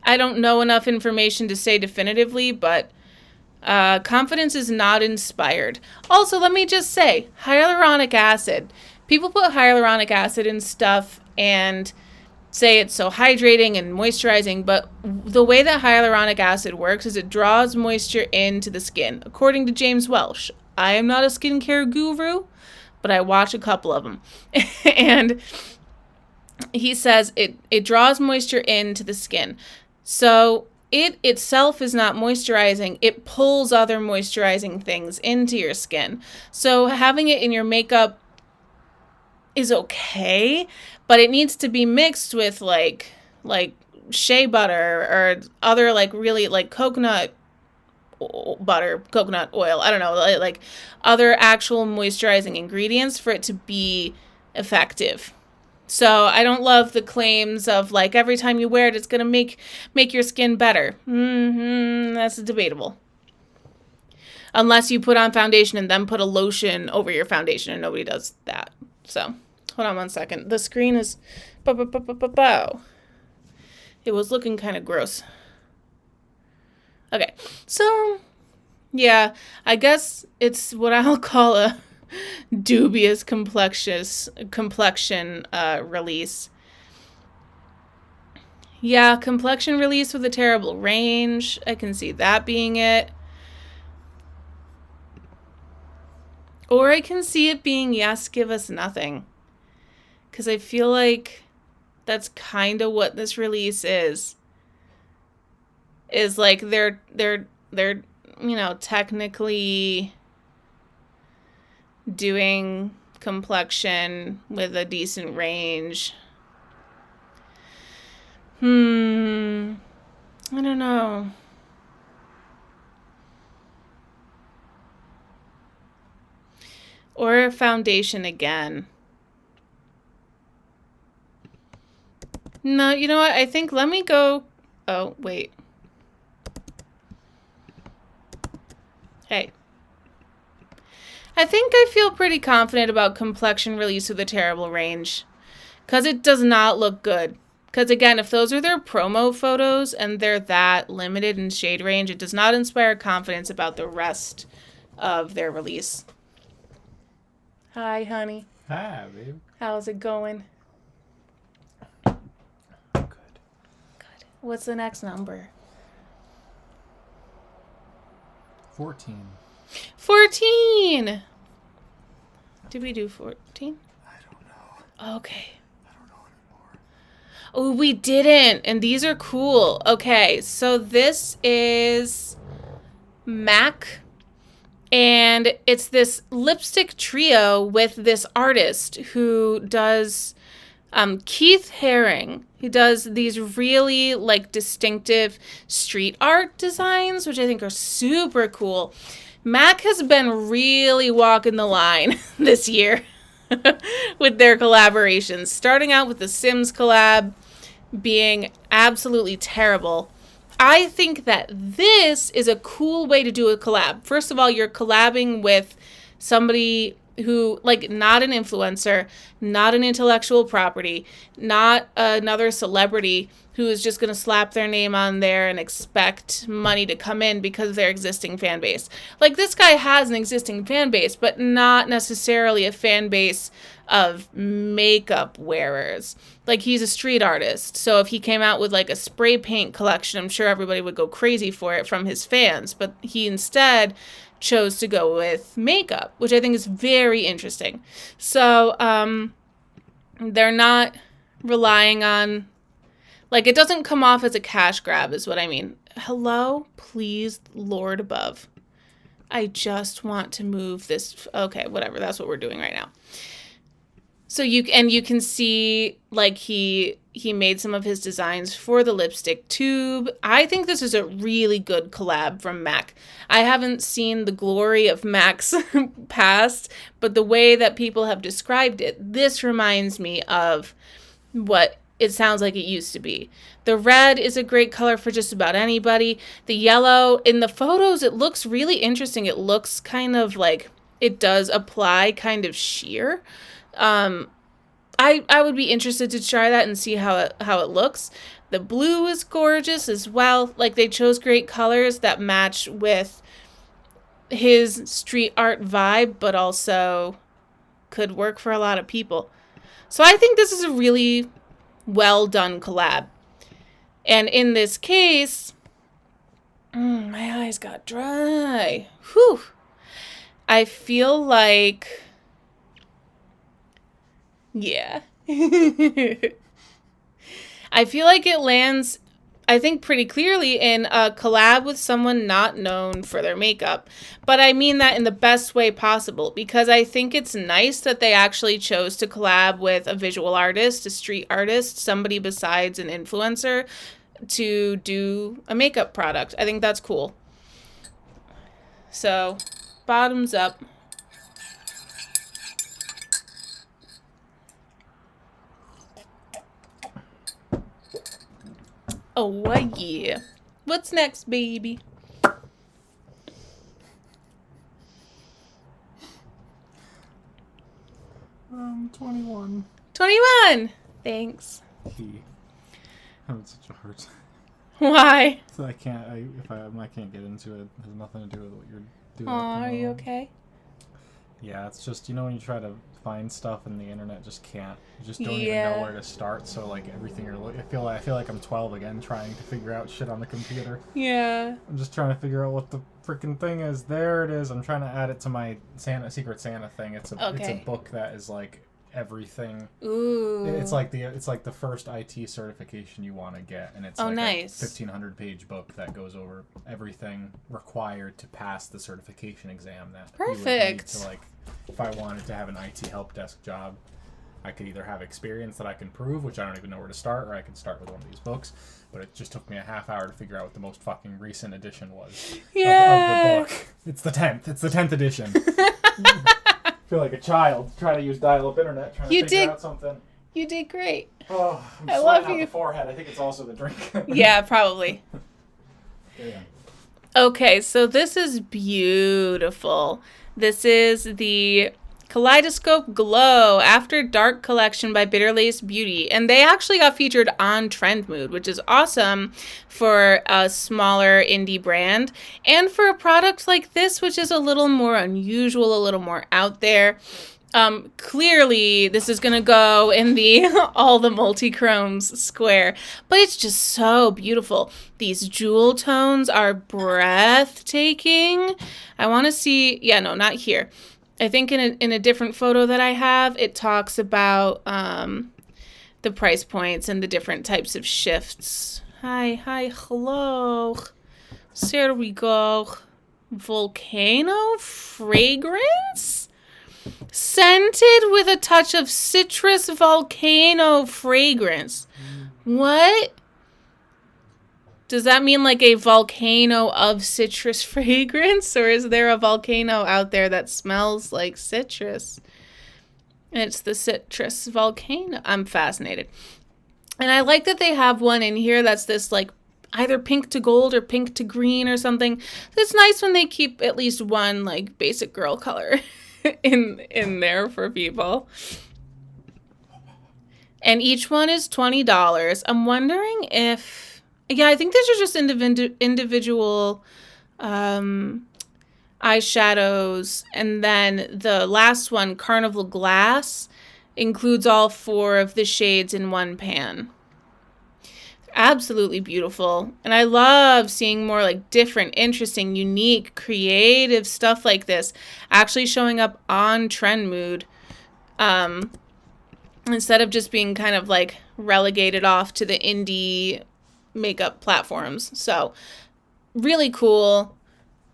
I don't know enough information to say definitively, but confidence is not inspired. Also, let me just say, hyaluronic acid. People put hyaluronic acid in stuff and say it's so hydrating and moisturizing, but the way that hyaluronic acid works is it draws moisture into the skin. According to James Welsh, I am not a skincare guru, but I watch a couple of them. And he says it draws moisture into the skin. So it itself is not moisturizing. It pulls other moisturizing things into your skin. So having it in your makeup is okay, but it needs to be mixed with like shea butter or other like really like coconut butter, coconut oil. I don't know, like other actual moisturizing ingredients for it to be effective. So I don't love the claims of like every time you wear it, it's gonna make your skin better. That's debatable. Unless you put on foundation and then put a lotion over your foundation, and nobody does that. So hold on one second. The screen is bow. It was looking kind of gross. Okay, so yeah, I guess it's what I'll call a dubious complexion release. Yeah, complexion release with a terrible range. I can see that being it. Or I can see it being, yes, give us nothing. Because I feel like that's kind of what this release is. Is like they're technically doing complexion with a decent range. I don't know. Or foundation again. No, you know what? I think let me go. Oh, wait. Hey. I think I feel pretty confident about complexion release with a terrible range. Because it does not look good. Because again, if those are their promo photos and they're that limited in shade range, it does not inspire confidence about the rest of their release. Hi, honey. Hi, babe. How's it going? Good. Good. What's the next number? 14. 14! Did we do 14? I don't know. Okay. I don't know anymore. Oh, we didn't. And these are cool. Okay, so this is MAC. And it's this lipstick trio with this artist who does Keith Haring. He does these really like distinctive street art designs, which I think are super cool. MAC has been really walking the line this year with their collaborations, starting out with the Sims collab being absolutely terrible. I think that this is a cool way to do a collab. First of all, you're collabing with somebody who, like, not an influencer, not an intellectual property, not another celebrity who is just going to slap their name on there and expect money to come in because of their existing fan base. Like, this guy has an existing fan base, but not necessarily a fan base of makeup wearers. Like, he's a street artist, so if he came out with, like, a spray paint collection, I'm sure everybody would go crazy for it from his fans, but he instead chose to go with makeup, which I think is very interesting. So, they're not relying on, like, it doesn't come off as a cash grab is what I mean. Hello? Please, Lord above. I just want to move this. Okay, whatever. That's what we're doing right now. So you can see, like, he made some of his designs for the lipstick tube. I think this is a really good collab from MAC. I haven't seen the glory of MAC's past, but the way that people have described it, this reminds me of what it sounds like it used to be. The red is a great color for just about anybody. The yellow, in the photos, it looks really interesting. It looks kind of like it does apply kind of sheer. I would be interested to try that and see how it looks. The blue is gorgeous as well. Like, they chose great colors that match with his street art vibe, but also could work for a lot of people. So I think this is a really well done collab. And in this case, my eyes got dry. Whew. I feel like, yeah. I feel like it lands, I think, pretty clearly in a collab with someone not known for their makeup. But I mean that in the best way possible, because I think it's nice that they actually chose to collab with a visual artist, a street artist, somebody besides an influencer, to do a makeup product. I think that's cool. So, bottoms up. Oh, yeah. What's next, baby? 21. 21! Thanks. I'm having such a hard time. Why? So I can't get into it. It has nothing to do with what you're doing. Aw, are you okay? Yeah, it's just, when you try to find stuff and the internet just can't. You just don't even know where to start. So like everything I feel like I'm 12 again, trying to figure out shit on the computer. Yeah. I'm just trying to figure out what the freaking thing is. There it is. I'm trying to add it to my Secret Santa thing. It's a book that is like everything. Ooh. It's like the first IT certification you want to get, and it's like nice. a 1,500-page book that goes over everything required to pass the certification exam that you would need to, like, if I wanted to have an IT help desk job, I could either have experience that I can prove, which I don't even know where to start, or I could start with one of these books. But it just took me a half hour to figure out what the most fucking recent edition was of the book. It's the 10th. It's the 10th edition. I feel like a child trying to use dial-up internet trying to figure out something. You did great. Oh, I love out you. The forehead. I think it's also the drink. Yeah, probably. Yeah. Okay, so this is beautiful. This is the Kaleidoscope Glow After Dark collection by Bitter Lace Beauty. And they actually got featured on Trend Mood, which is awesome for a smaller indie brand. And for a product like this, which is a little more unusual, a little more out there. Clearly, this is going to go in the all the multi-chromes square. But it's just so beautiful. These jewel tones are breathtaking. I want to see... Yeah, no, not here. I think in a different photo that I have, it talks about the price points and the different types of shifts. Hi, hello. So there we go. Volcano fragrance? Scented with a touch of citrus volcano fragrance. What? Does that mean like a volcano of citrus fragrance? Or is there a volcano out there that smells like citrus? And it's the citrus volcano. I'm fascinated. And I like that they have one in here that's this like either pink to gold or pink to green or something. It's nice when they keep at least one like basic girl color in there for people. And each one is $20. I'm wondering if... Yeah, I think these are just individual eyeshadows. And then the last one, Carnival Glass, includes all 4 of the shades in one pan. Absolutely beautiful. And I love seeing more like different, interesting, unique, creative stuff like this actually showing up on Trend Mood. Instead of just being kind of like relegated off to the indie makeup platforms. So really cool.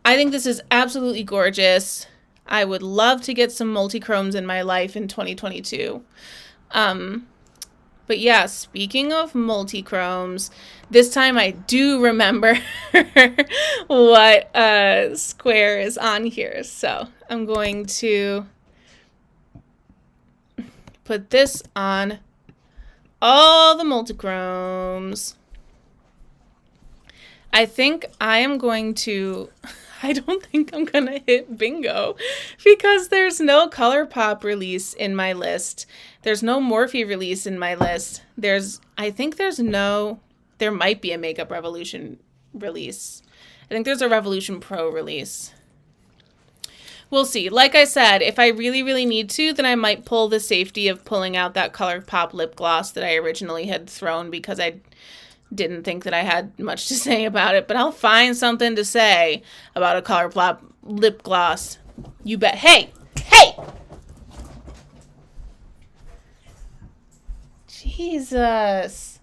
I think this is absolutely gorgeous. I would love to get some multi-chromes in my life in 2022. But yeah, speaking of multi-chromes, this time I do remember what square is on here. So I'm going to put this on all the multichromes. I think I am going to... I don't think I'm going to hit bingo because there's no ColourPop release in my list. There's no Morphe release in my list. There might be a Makeup Revolution release. I think there's a Revolution Pro release. We'll see. Like I said, if I really, really need to, then I might pull the safety of pulling out that ColourPop lip gloss that I originally had thrown because I didn't think that I had much to say about it. But I'll find something to say about a ColourPop lip gloss. You bet. Hey! Hey! Jesus.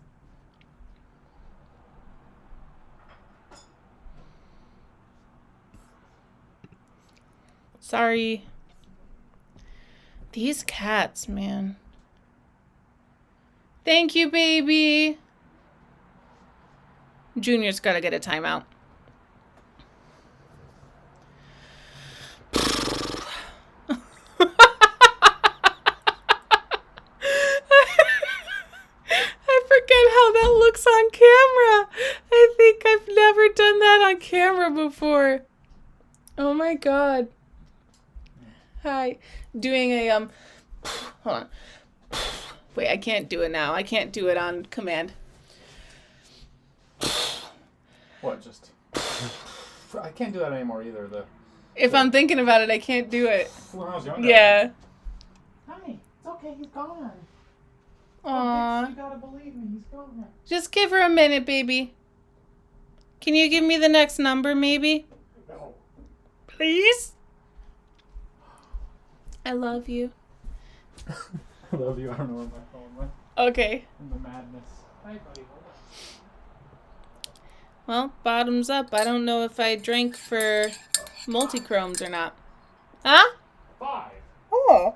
Sorry. These cats, man. Thank you, baby. Junior's gotta get a timeout. I forget how that looks on camera. I think I've never done that on camera before. Oh my god. Hi. Doing a, hold on. Wait, I can't do it now. I can't do it on command. What, just... I can't do that anymore either. If I'm thinking about it, I can't do it. When I was younger. Yeah. Hi, it's okay, he's gone. Aww. You gotta believe me, he's gone. Just give her a minute, baby. Can you give me the next number, maybe? No. Please? I love you. I love you, I don't know where my phone went. Okay. In the madness. Hi, buddy, hold on. Well, bottoms up. I don't know if I drank for multichromes or not. Huh? 5. Oh.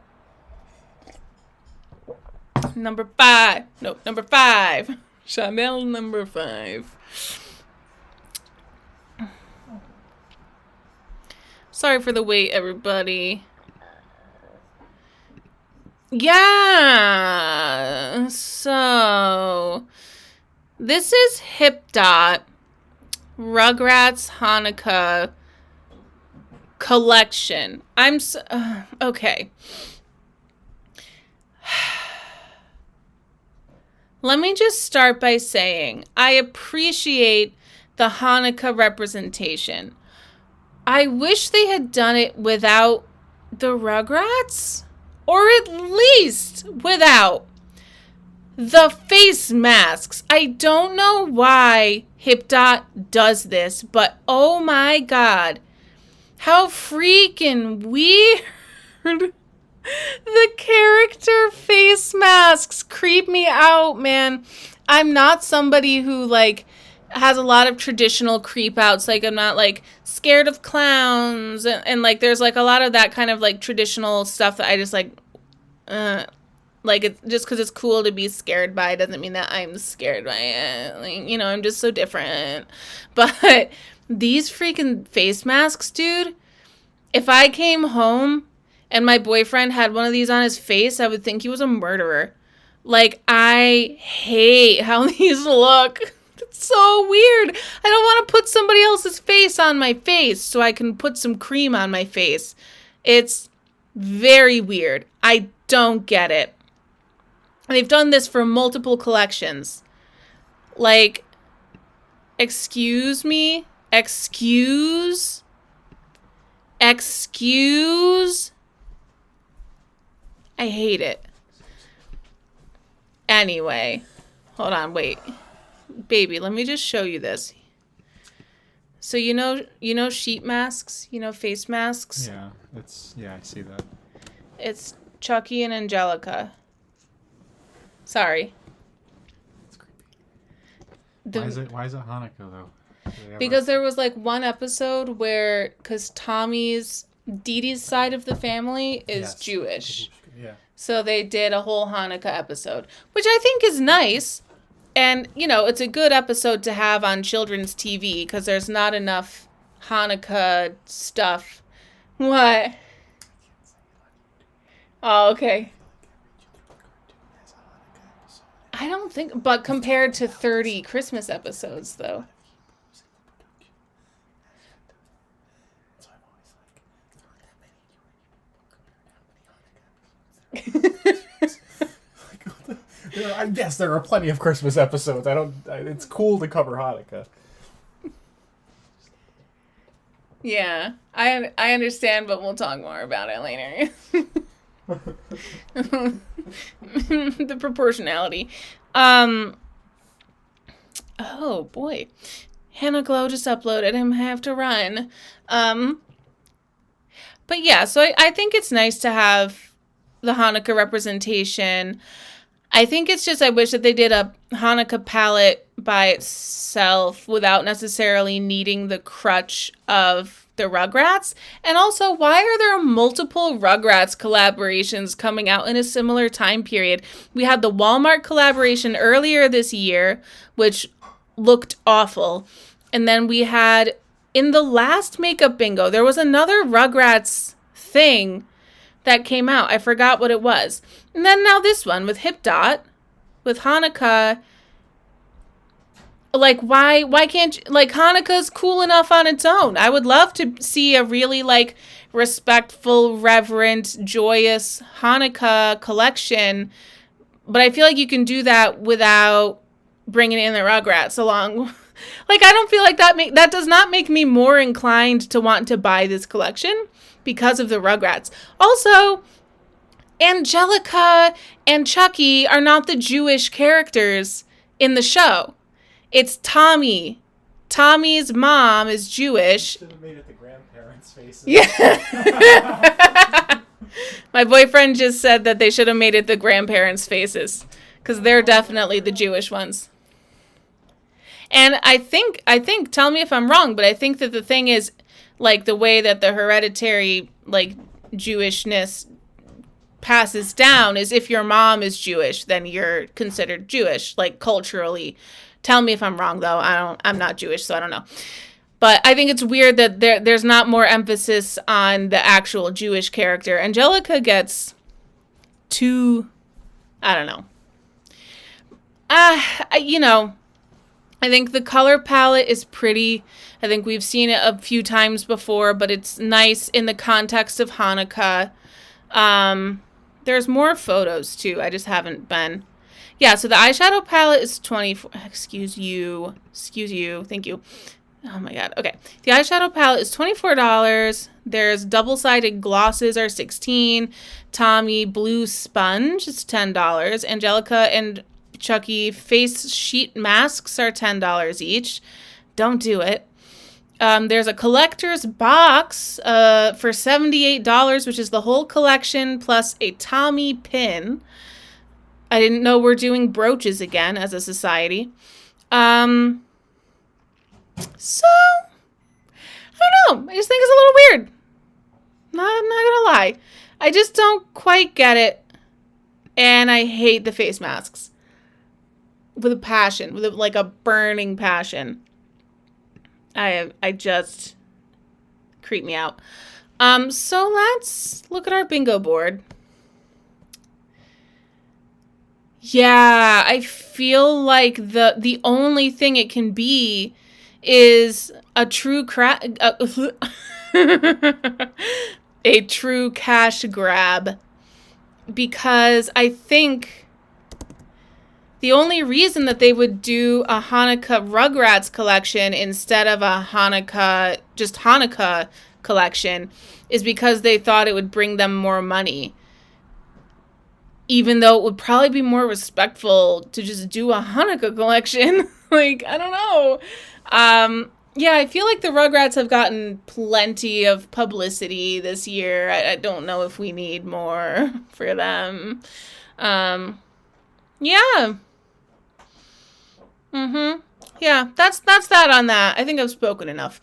Number 5. Nope, number 5. Chanel number 5. Sorry for the wait, everybody. Yeah. So, this is Hip Dot Rugrats Hanukkah collection. Okay. Let me just start by saying I appreciate the Hanukkah representation. I wish they had done it without the Rugrats, or at least without the face masks. I don't know why Hip Dot does this, but oh my god, how freaking weird. The character face masks creep me out, man. I'm not somebody who, like, has a lot of traditional creep outs. Like, I'm not, like, scared of clowns. And like, there's, like, a lot of that kind of, like, traditional stuff that I just, like, it's just because it's cool to be scared by doesn't mean that I'm scared by it. Like, you know, I'm just so different. But these freaking face masks, dude, if I came home and my boyfriend had one of these on his face, I would think he was a murderer. Like, I hate how these look. It's so weird. I don't want to put somebody else's face on my face so I can put some cream on my face. It's very weird. I don't get it. And they've done this for multiple collections. Like, excuse me? Excuse? I hate it. Anyway, hold on, wait. Baby, let me just show you this. So you know sheet masks? You know face masks? Yeah, I see that. It's Chucky and Angelica. Sorry. It's creepy. Why is it Hanukkah though? Because there was like one episode where, because Tommy's, Dee Dee's side of the family is Jewish. Yeah. So they did a whole Hanukkah episode, which I think is nice. And, you know, it's a good episode to have on children's TV because there's not enough Hanukkah stuff. What? Oh, okay. I don't think, but compared to 30 Christmas episodes, though. I guess there are plenty of Christmas episodes. It's cool to cover Hanukkah. Yeah, I understand, but we'll talk more about it later. The proportionality. Oh boy, Hannah Glow just uploaded. I have to run. But yeah, so I think it's nice to have the Hanukkah representation. I think it's just I wish that they did a Hanukkah palette by itself without necessarily needing the crutch of the Rugrats. And also, why are there multiple Rugrats collaborations coming out in a similar time period? We had the Walmart collaboration earlier this year, which looked awful. And then we had, in the last makeup bingo, there was another Rugrats thing that came out. I forgot what it was. And then now this one with Hip Dot, with Hanukkah. Like, why can't you, like, Hanukkah's cool enough on its own. I would love to see a really, like, respectful, reverent, joyous Hanukkah collection. But I feel like you can do that without bringing in the Rugrats along. Like, I don't feel like that does not make me more inclined to want to buy this collection because of the Rugrats. Also, Angelica and Chucky are not the Jewish characters in the show. It's Tommy. Tommy's mom is Jewish. Should have made it the grandparents' faces. Yeah. My boyfriend just said that they should have made it the grandparents' faces, because they're definitely the Jewish ones. And I think, tell me if I'm wrong, but I think that the thing is, like, the way that the hereditary, like, Jewishness passes down is if your mom is Jewish, then you're considered Jewish, like, culturally. Tell me if I'm wrong, though. I'm not Jewish, so I don't know. But I think it's weird that there's not more emphasis on the actual Jewish character. Angelica gets too, I don't know. I think the color palette is pretty. I think we've seen it a few times before, but it's nice in the context of Hanukkah. There's more photos, too. I just haven't been. Yeah, so the eyeshadow palette is $24. Excuse you. Thank you. Oh, my God. Okay. The eyeshadow palette is $24. There's double-sided glosses are $16. Tommy Blue Sponge is $10. Angelica and Chucky face sheet masks are $10 each. Don't do it. There's a collector's box for $78, which is the whole collection plus a Tommy pin. I didn't know we're doing brooches again as a society. So, I don't know. I just think it's a little weird. I'm not gonna lie. I just don't quite get it. And I hate the face masks. With a passion. With a burning passion. I just creep me out. So let's look at our bingo board. Yeah, I feel like the only thing it can be is a true a true cash grab, because I think the only reason that they would do a Hanukkah Rugrats collection instead of a Hanukkah collection is because they thought it would bring them more money. Even though it would probably be more respectful to just do a Hanukkah collection. Like, I don't know. Yeah, I feel like the Rugrats have gotten plenty of publicity this year. I don't know if we need more for them. Yeah. Yeah, that's that on that. I think I've spoken enough.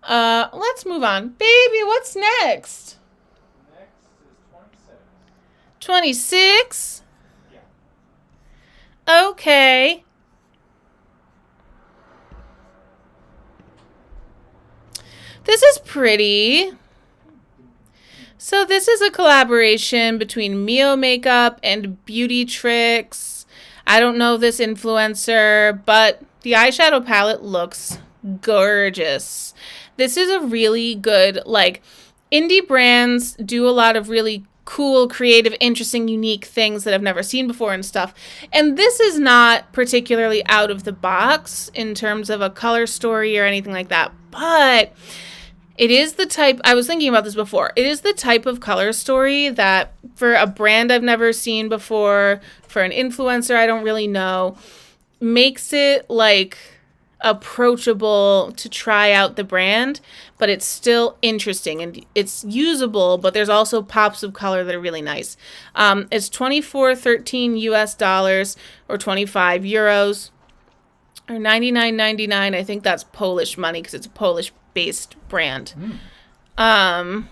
Let's move on. Baby, what's next? 26? Yeah. Okay. This is pretty. So this is a collaboration between Mio Makeup and Beauty Tricks. I don't know this influencer, but the eyeshadow palette looks gorgeous. This is a really good, like, indie brands do a lot of really cool, creative, interesting, unique things that I've never seen before and stuff. And this is not particularly out of the box in terms of a color story or anything like that. But it is the type, I was thinking about this before, it is the type of color story that for a brand I've never seen before, for an influencer I don't really know, makes it like approachable to try out the brand, but it's still interesting and it's usable, but there's also pops of color that are really nice. It's $24.13 US or 25 euros or 99.99. I think that's Polish money because it's a Polish based brand. But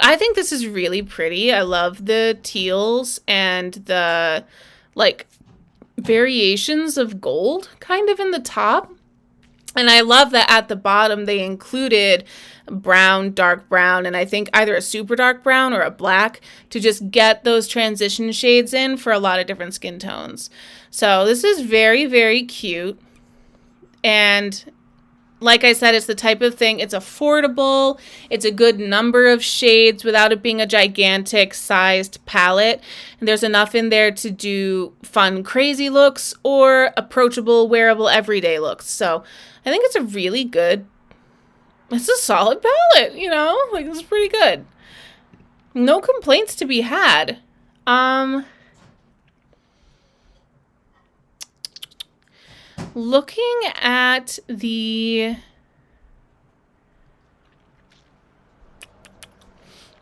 I think this is really pretty. I love the teals and the like variations of gold kind of in the top. And I love that at the bottom they included brown, dark brown, and I think either a super dark brown or a black to just get those transition shades in for a lot of different skin tones. So this is very, very cute. And like I said, it's the type of thing, it's affordable, it's a good number of shades without it being a gigantic sized palette. And there's enough in there to do fun, crazy looks or approachable, wearable, everyday looks. So I think it's a really good, it's a solid palette, you know? Like, it's pretty good. No complaints to be had. Looking at the...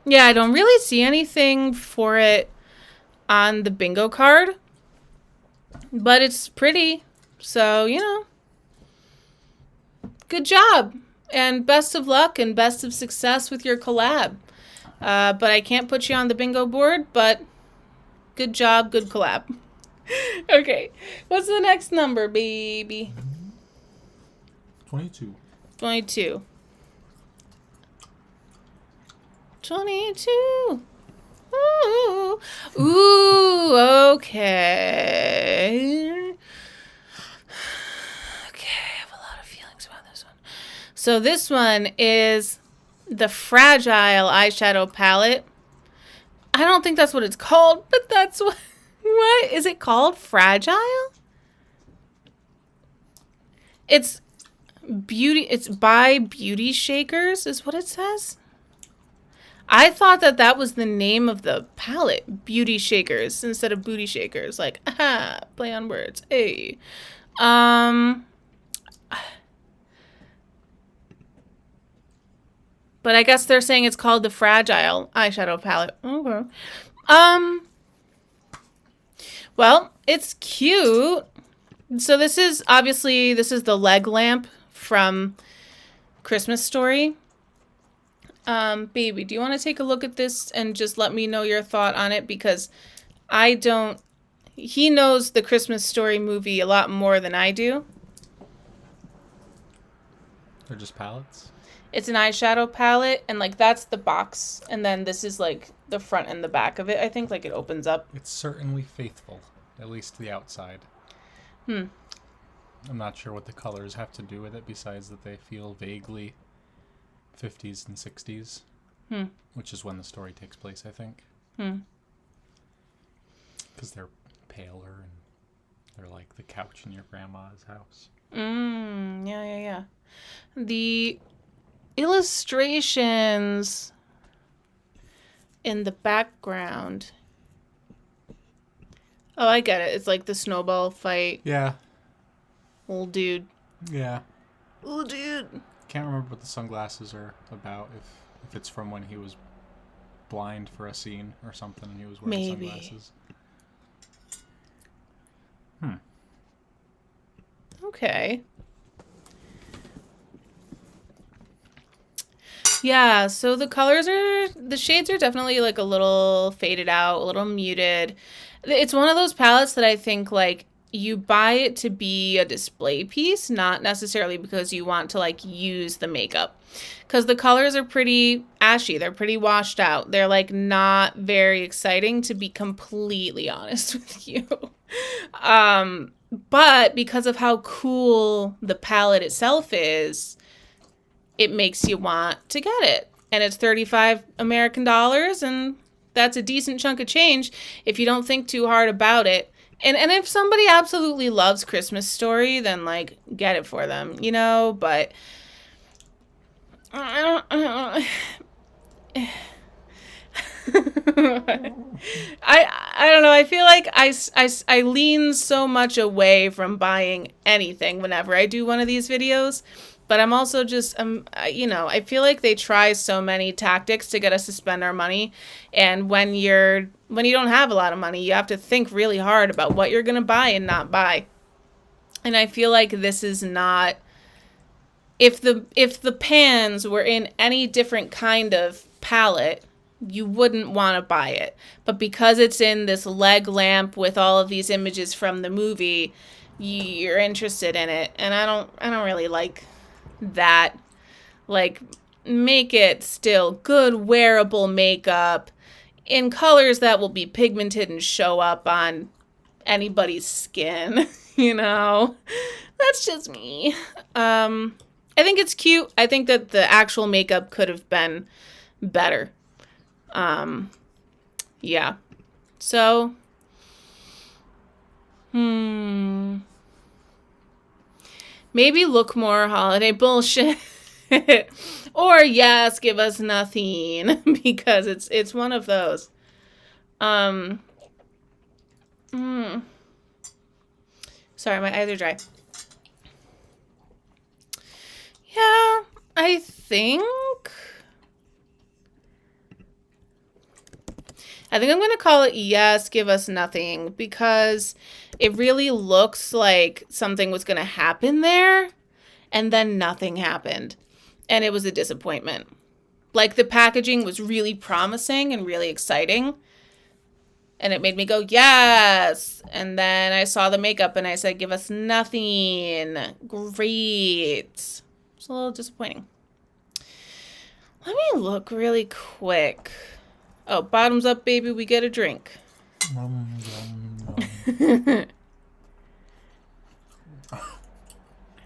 Yeah, I don't really see anything for it on the bingo card. But it's pretty. So, you know. Good job. And best of luck and best of success with your collab. But I can't put you on the bingo board, but good job, good collab. Okay, what's the next number, baby? 22. 22. 22. Ooh. Ooh, okay. Okay, I have a lot of feelings about this one. So this one is the Fragile eyeshadow palette. I don't think that's what it's called, but that's what... What is it called? Fragile? It's beauty. It's by Beauty Shakers is what it says. I thought that that was the name of the palette, Beauty Shakers, instead of Booty Shakers. Like, aha, play on words. Hey. But I guess they're saying it's called the Fragile eyeshadow palette. Okay. Well, it's cute. So this is obviously, this is the leg lamp from Christmas Story. Baby, do you want to take a look at this and just let me know your thought on it? Because I don't, he knows the Christmas Story movie a lot more than I do. They're just palettes? It's an eyeshadow palette, and like that's the box, and then this is like the front and the back of it. I think like it opens up. It's certainly faithful, at least the outside. I'm not sure what the colors have to do with it besides that they feel vaguely 50s and 60s, which is when the story takes place, I think. Because they're paler and they're like the couch in your grandma's house. Yeah. The illustrations in the background. Oh, I get it. It's like the snowball fight. Yeah. Old dude. Yeah. Old dude. Can't remember what the sunglasses are about. If it's from when he was blind for a scene or something and he was wearing sunglasses. Okay. Yeah, so the shades are definitely like a little faded out, a little muted. It's one of those palettes that I think like you buy it to be a display piece, not necessarily because you want to like use the makeup. Because the colors are pretty ashy. They're pretty washed out. They're like not very exciting, to be completely honest with you. But because of how cool the palette itself is, it makes you want to get it. And it's 35 American dollars, and that's a decent chunk of change if you don't think too hard about it. And if somebody absolutely loves Christmas Story, then like get it for them, you know, but I don't know. I feel like I lean so much away from buying anything whenever I do one of these videos. But I'm also just, you know, I feel like they try so many tactics to get us to spend our money. And when you don't have a lot of money, you have to think really hard about what you're going to buy and not buy. And I feel like this is not, if the pans were in any different kind of palette, you wouldn't want to buy it. But because it's in this leg lamp with all of these images from the movie, you're interested in it. And I don't really like that. Like, make it still good wearable makeup in colors that will be pigmented and show up on anybody's skin. You know, that's just me. I think it's cute. I think that the actual makeup could have been better. Yeah. So, maybe look more holiday bullshit. Or yes, give us nothing, because it's one of those. Sorry, my eyes are dry. Yeah, I think I'm going to call it yes, give us nothing, because it really looks like something was going to happen there, and then nothing happened. And it was a disappointment. Like, the packaging was really promising and really exciting, and it made me go, yes. And then I saw the makeup and I said, give us nothing. Great. It's a little disappointing. Let me look really quick. Oh, bottoms up, baby, we get a drink. Are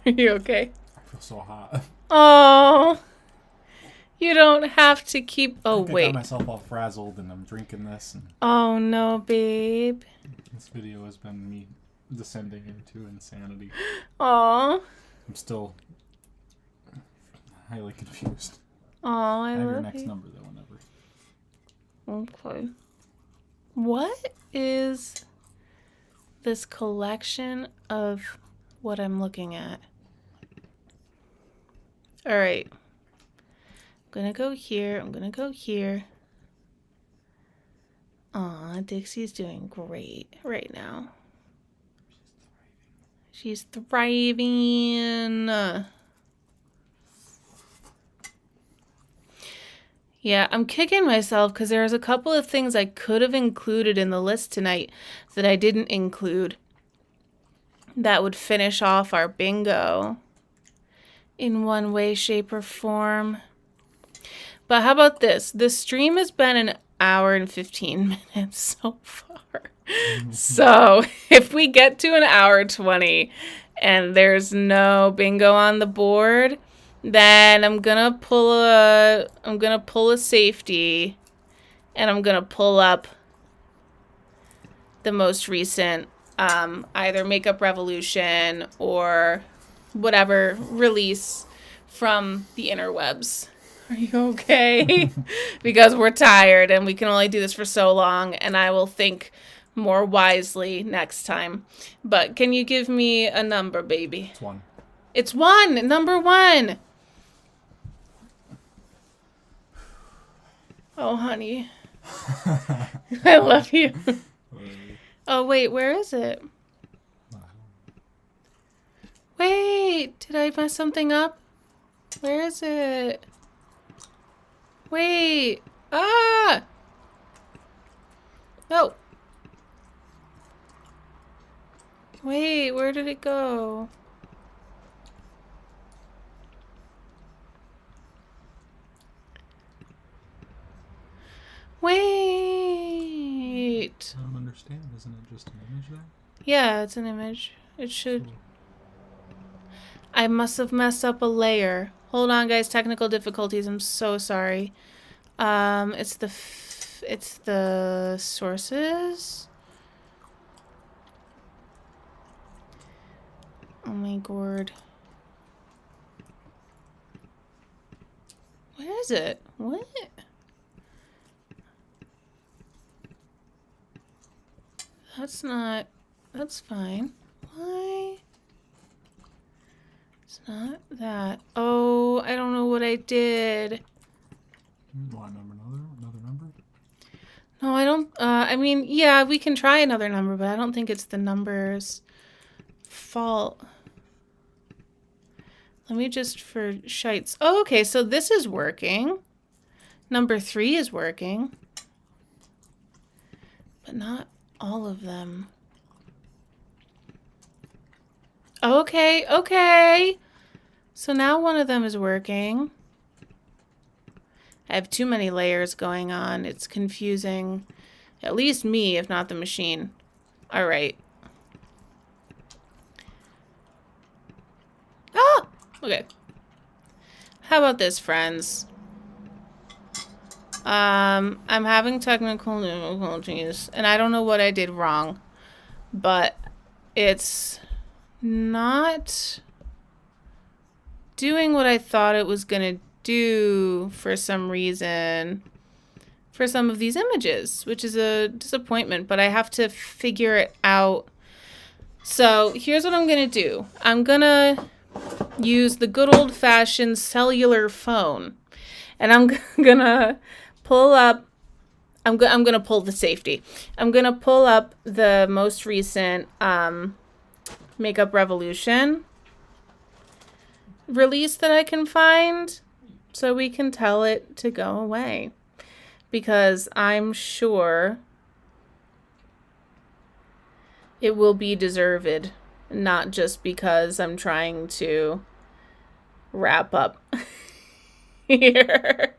you okay? I feel so hot. Oh, you don't have to keep. Oh, I wait. got myself all frazzled, and I'm drinking this. And oh no, babe. this video has been me descending into insanity. Oh. I'm still highly confused. Oh, I have love your next you. number though, whenever. Okay. What is this collection of what I'm looking at? All right. I'm going to go here. I'm going to go here. Aw, Dixie's doing great right now. She's thriving. Yeah, I'm kicking myself because there's a couple of things I could have included in the list tonight that I didn't include that would finish off our bingo in one way, shape, or form. But how about this? This stream has been an hour and 15 minutes so far. So if we get to an hour 20 and there's no bingo on the board, then I'm gonna pull a safety, and I'm gonna pull up the most recent either Makeup Revolution or whatever release from the interwebs. Are you okay? Because we're tired and we can only do this for so long, and I will think more wisely next time. But can you give me a number, baby? It's 1. It's 1. Number 1. Oh, honey. I love you. Oh, wait, where is it? Wait, did I mess something up? Where is it? Wait. Ah! Oh. Wait, where did it go? Wait. I don't understand. Isn't it just an image there? Yeah, it's an image. It should. I must have messed up a layer. Hold on, guys. Technical difficulties. I'm so sorry. It's the sources. Oh my god. Where is it? What? That's not... That's fine. Why? It's not that. Oh, I don't know what I did. Line number, another number? No, I don't... I mean, yeah, we can try another number, but I don't think it's the number's fault. Let me just for shites. Oh, okay, so this is working. Number 3 is working. But not all of them. Okay, okay. So now one of them is working. I have too many layers going on. It's confusing. At least me, if not the machine. All right. Ah! Okay. How about this, friends? I'm having technical difficulties, and I don't know what I did wrong, but it's not doing what I thought it was gonna do for some reason for some of these images, which is a disappointment, but I have to figure it out. So here's what I'm gonna do. I'm gonna use the good old-fashioned cellular phone, and I'm gonna pull up. I'm gonna pull the safety. I'm gonna pull up the most recent Makeup Revolution release that I can find, so we can tell it to go away, because I'm sure it will be deserved, not just because I'm trying to wrap up here.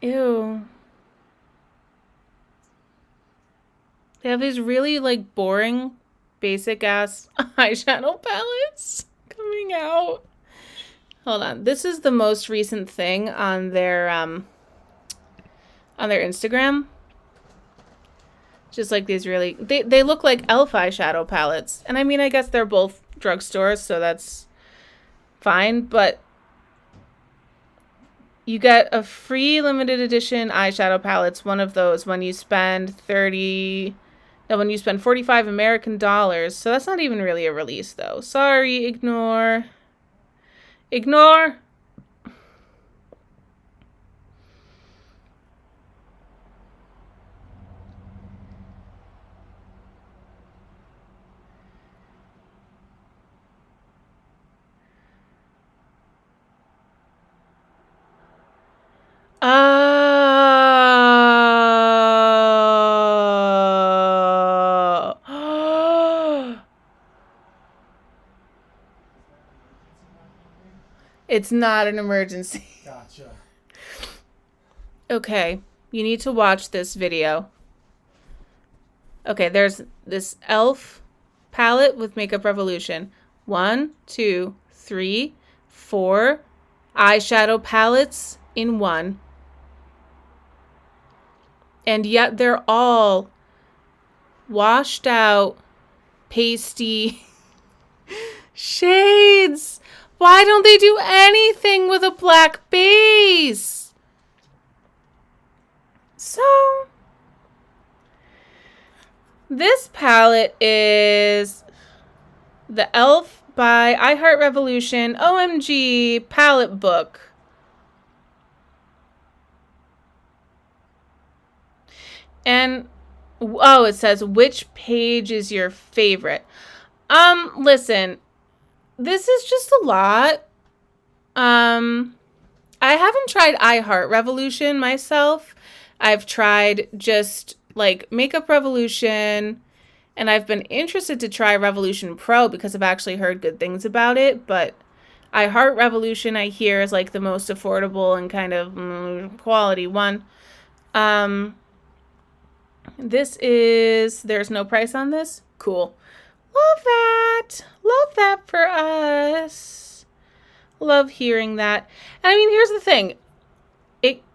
Ew. They have these really, like, boring, basic-ass eyeshadow palettes coming out. Hold on. This is the most recent thing on their Instagram. Just, like, these really... They look like elf eyeshadow palettes. And, I mean, I guess they're both drugstores, so that's fine, but... You get a free limited edition eyeshadow palettes, one of those, when you spend 45 American dollars. So that's not even really a release, though. Sorry, ignore. Ignore. It's not an emergency. Gotcha. Okay, you need to watch this video. Okay, there's this elf palette with Makeup Revolution. 1, 2, 3, 4 eyeshadow palettes in one. And yet they're all washed out, pasty shades. Why don't they do anything with a black base? So, this palette is the e.l.f. by I Heart Revolution OMG palette book. And, oh, it says, which page is your favorite? Listen, this is just a lot. I haven't tried I Heart Revolution myself. I've tried just like Makeup Revolution, and I've been interested to try Revolution Pro because I've actually heard good things about it, but I Heart Revolution I hear is like the most affordable and kind of quality one. There's no price on this? Cool. Love that. Love that for us. Love hearing that. And I mean, here's the thing.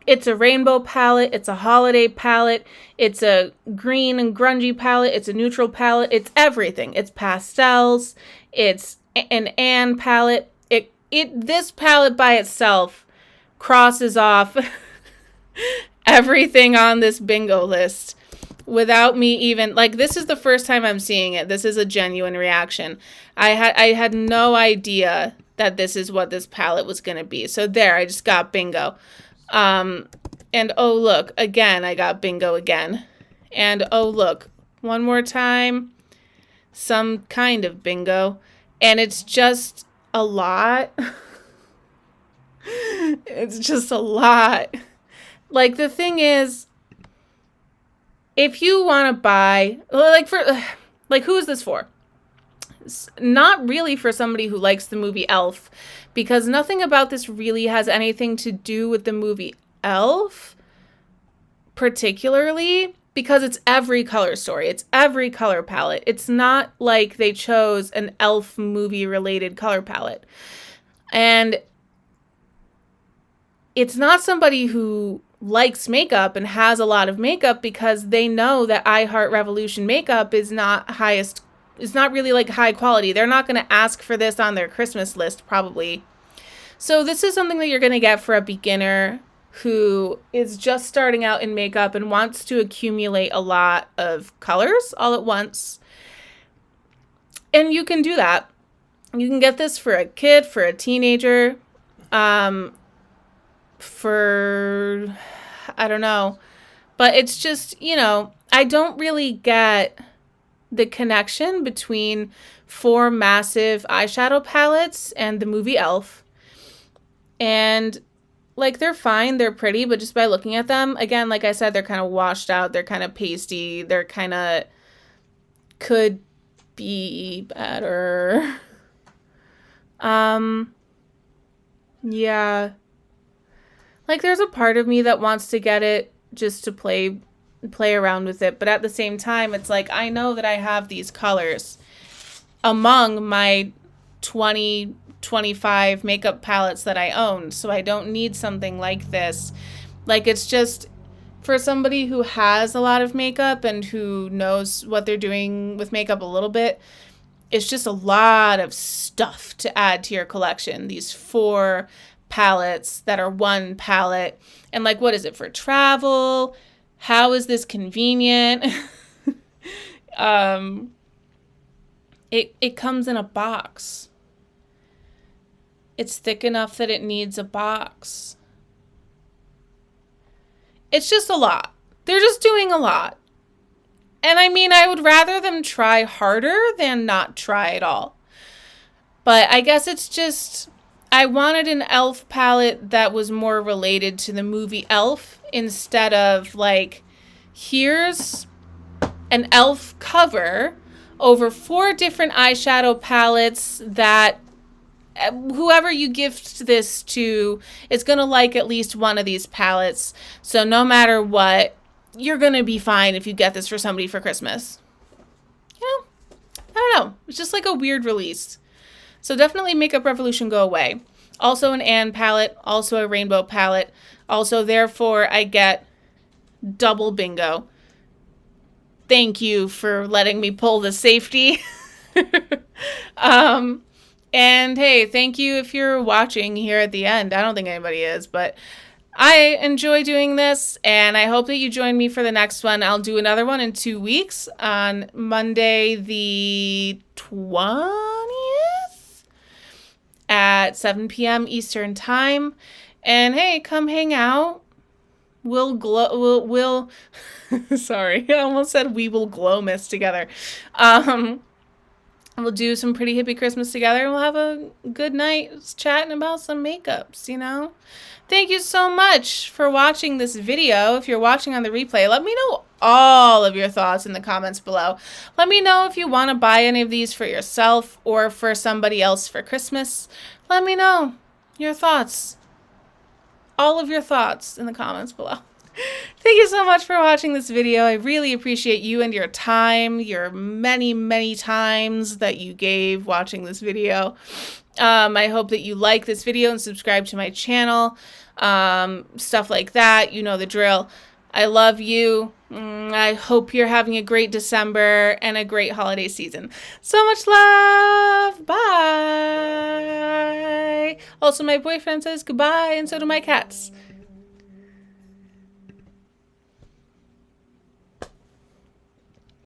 It's a rainbow palette. It's a holiday palette. It's a green and grungy palette. It's a neutral palette. It's everything. It's pastels. It's an Anne palette. This palette by itself crosses off everything on this bingo list without me even, like, this is the first time I'm seeing it. This is a genuine reaction. I had no idea that this is what this palette was going to be. So there, I just got bingo. And oh, look, again, I got bingo again. And oh, look, one more time, some kind of bingo. And it's just a lot. It's just a lot. Like, the thing is, if you want to buy, who is this for? It's not really for somebody who likes the movie Elf, because nothing about this really has anything to do with the movie Elf, particularly, because it's every color story. It's every color palette. It's not like they chose an Elf movie related color palette. And it's not somebody who likes makeup and has a lot of makeup because they know that I Heart Revolution makeup is not really like high quality. They're not going to ask for this on their Christmas list probably. So this is something that you're going to get for a beginner who is just starting out in makeup and wants to accumulate a lot of colors all at once. And you can do that. You can get this for a kid, for a teenager, for, I don't know, but it's just, I don't really get the connection between 4 massive eyeshadow palettes and the movie Elf. And like, they're fine, they're pretty, but just by looking at them, again, like I said, they're kind of washed out, they're kind of pasty, they're kind of could be better. Yeah. Like, there's a part of me that wants to get it just to play around with it. But at the same time, it's like, I know that I have these colors among my 25 makeup palettes that I own. So I don't need something like this. Like, it's just for somebody who has a lot of makeup and who knows what they're doing with makeup a little bit. It's just a lot of stuff to add to your collection. These 4 palettes that are one palette, and like, what is it for travel? How is this convenient? It comes in a box. It's thick enough that it needs a box. It's just a lot. They're just doing a lot. And I mean, I would rather them try harder than not try at all. But I guess it's just, I wanted an Elf palette that was more related to the movie Elf instead of like, here's an Elf cover over 4 different eyeshadow palettes that whoever you gift this to is going to like at least one of these palettes. So no matter what, you're going to be fine if you get this for somebody for Christmas. I don't know. It's just like a weird release. So definitely Makeup Revolution go away. Also an Anne palette, also a rainbow palette. Also, therefore, I get double bingo. Thank you for letting me pull the safety. And hey, thank you if you're watching here at the end. I don't think anybody is, but I enjoy doing this, and I hope that you join me for the next one. I'll do another one in 2 weeks on Monday the 20th at 7 p.m. Eastern Time. And hey, come hang out. We'll sorry, I almost said we will glow miss together. we'll do some Pretty Hippie Christmas together, and we'll have a good night chatting about some makeups, you know? Thank you so much for watching this video. If you're watching on the replay, let me know all of your thoughts in the comments below. Let me know if you want to buy any of these for yourself or for somebody else for Christmas. Let me know your thoughts. All of your thoughts in the comments below. Thank you so much for watching this video. I really appreciate you and your time, your many, many times that you gave watching this video. I hope that you like this video and subscribe to my channel. Stuff like that. You know the drill. I love you. I hope you're having a great December and a great holiday season. So much love. Bye. Also, my boyfriend says goodbye, and so do my cats.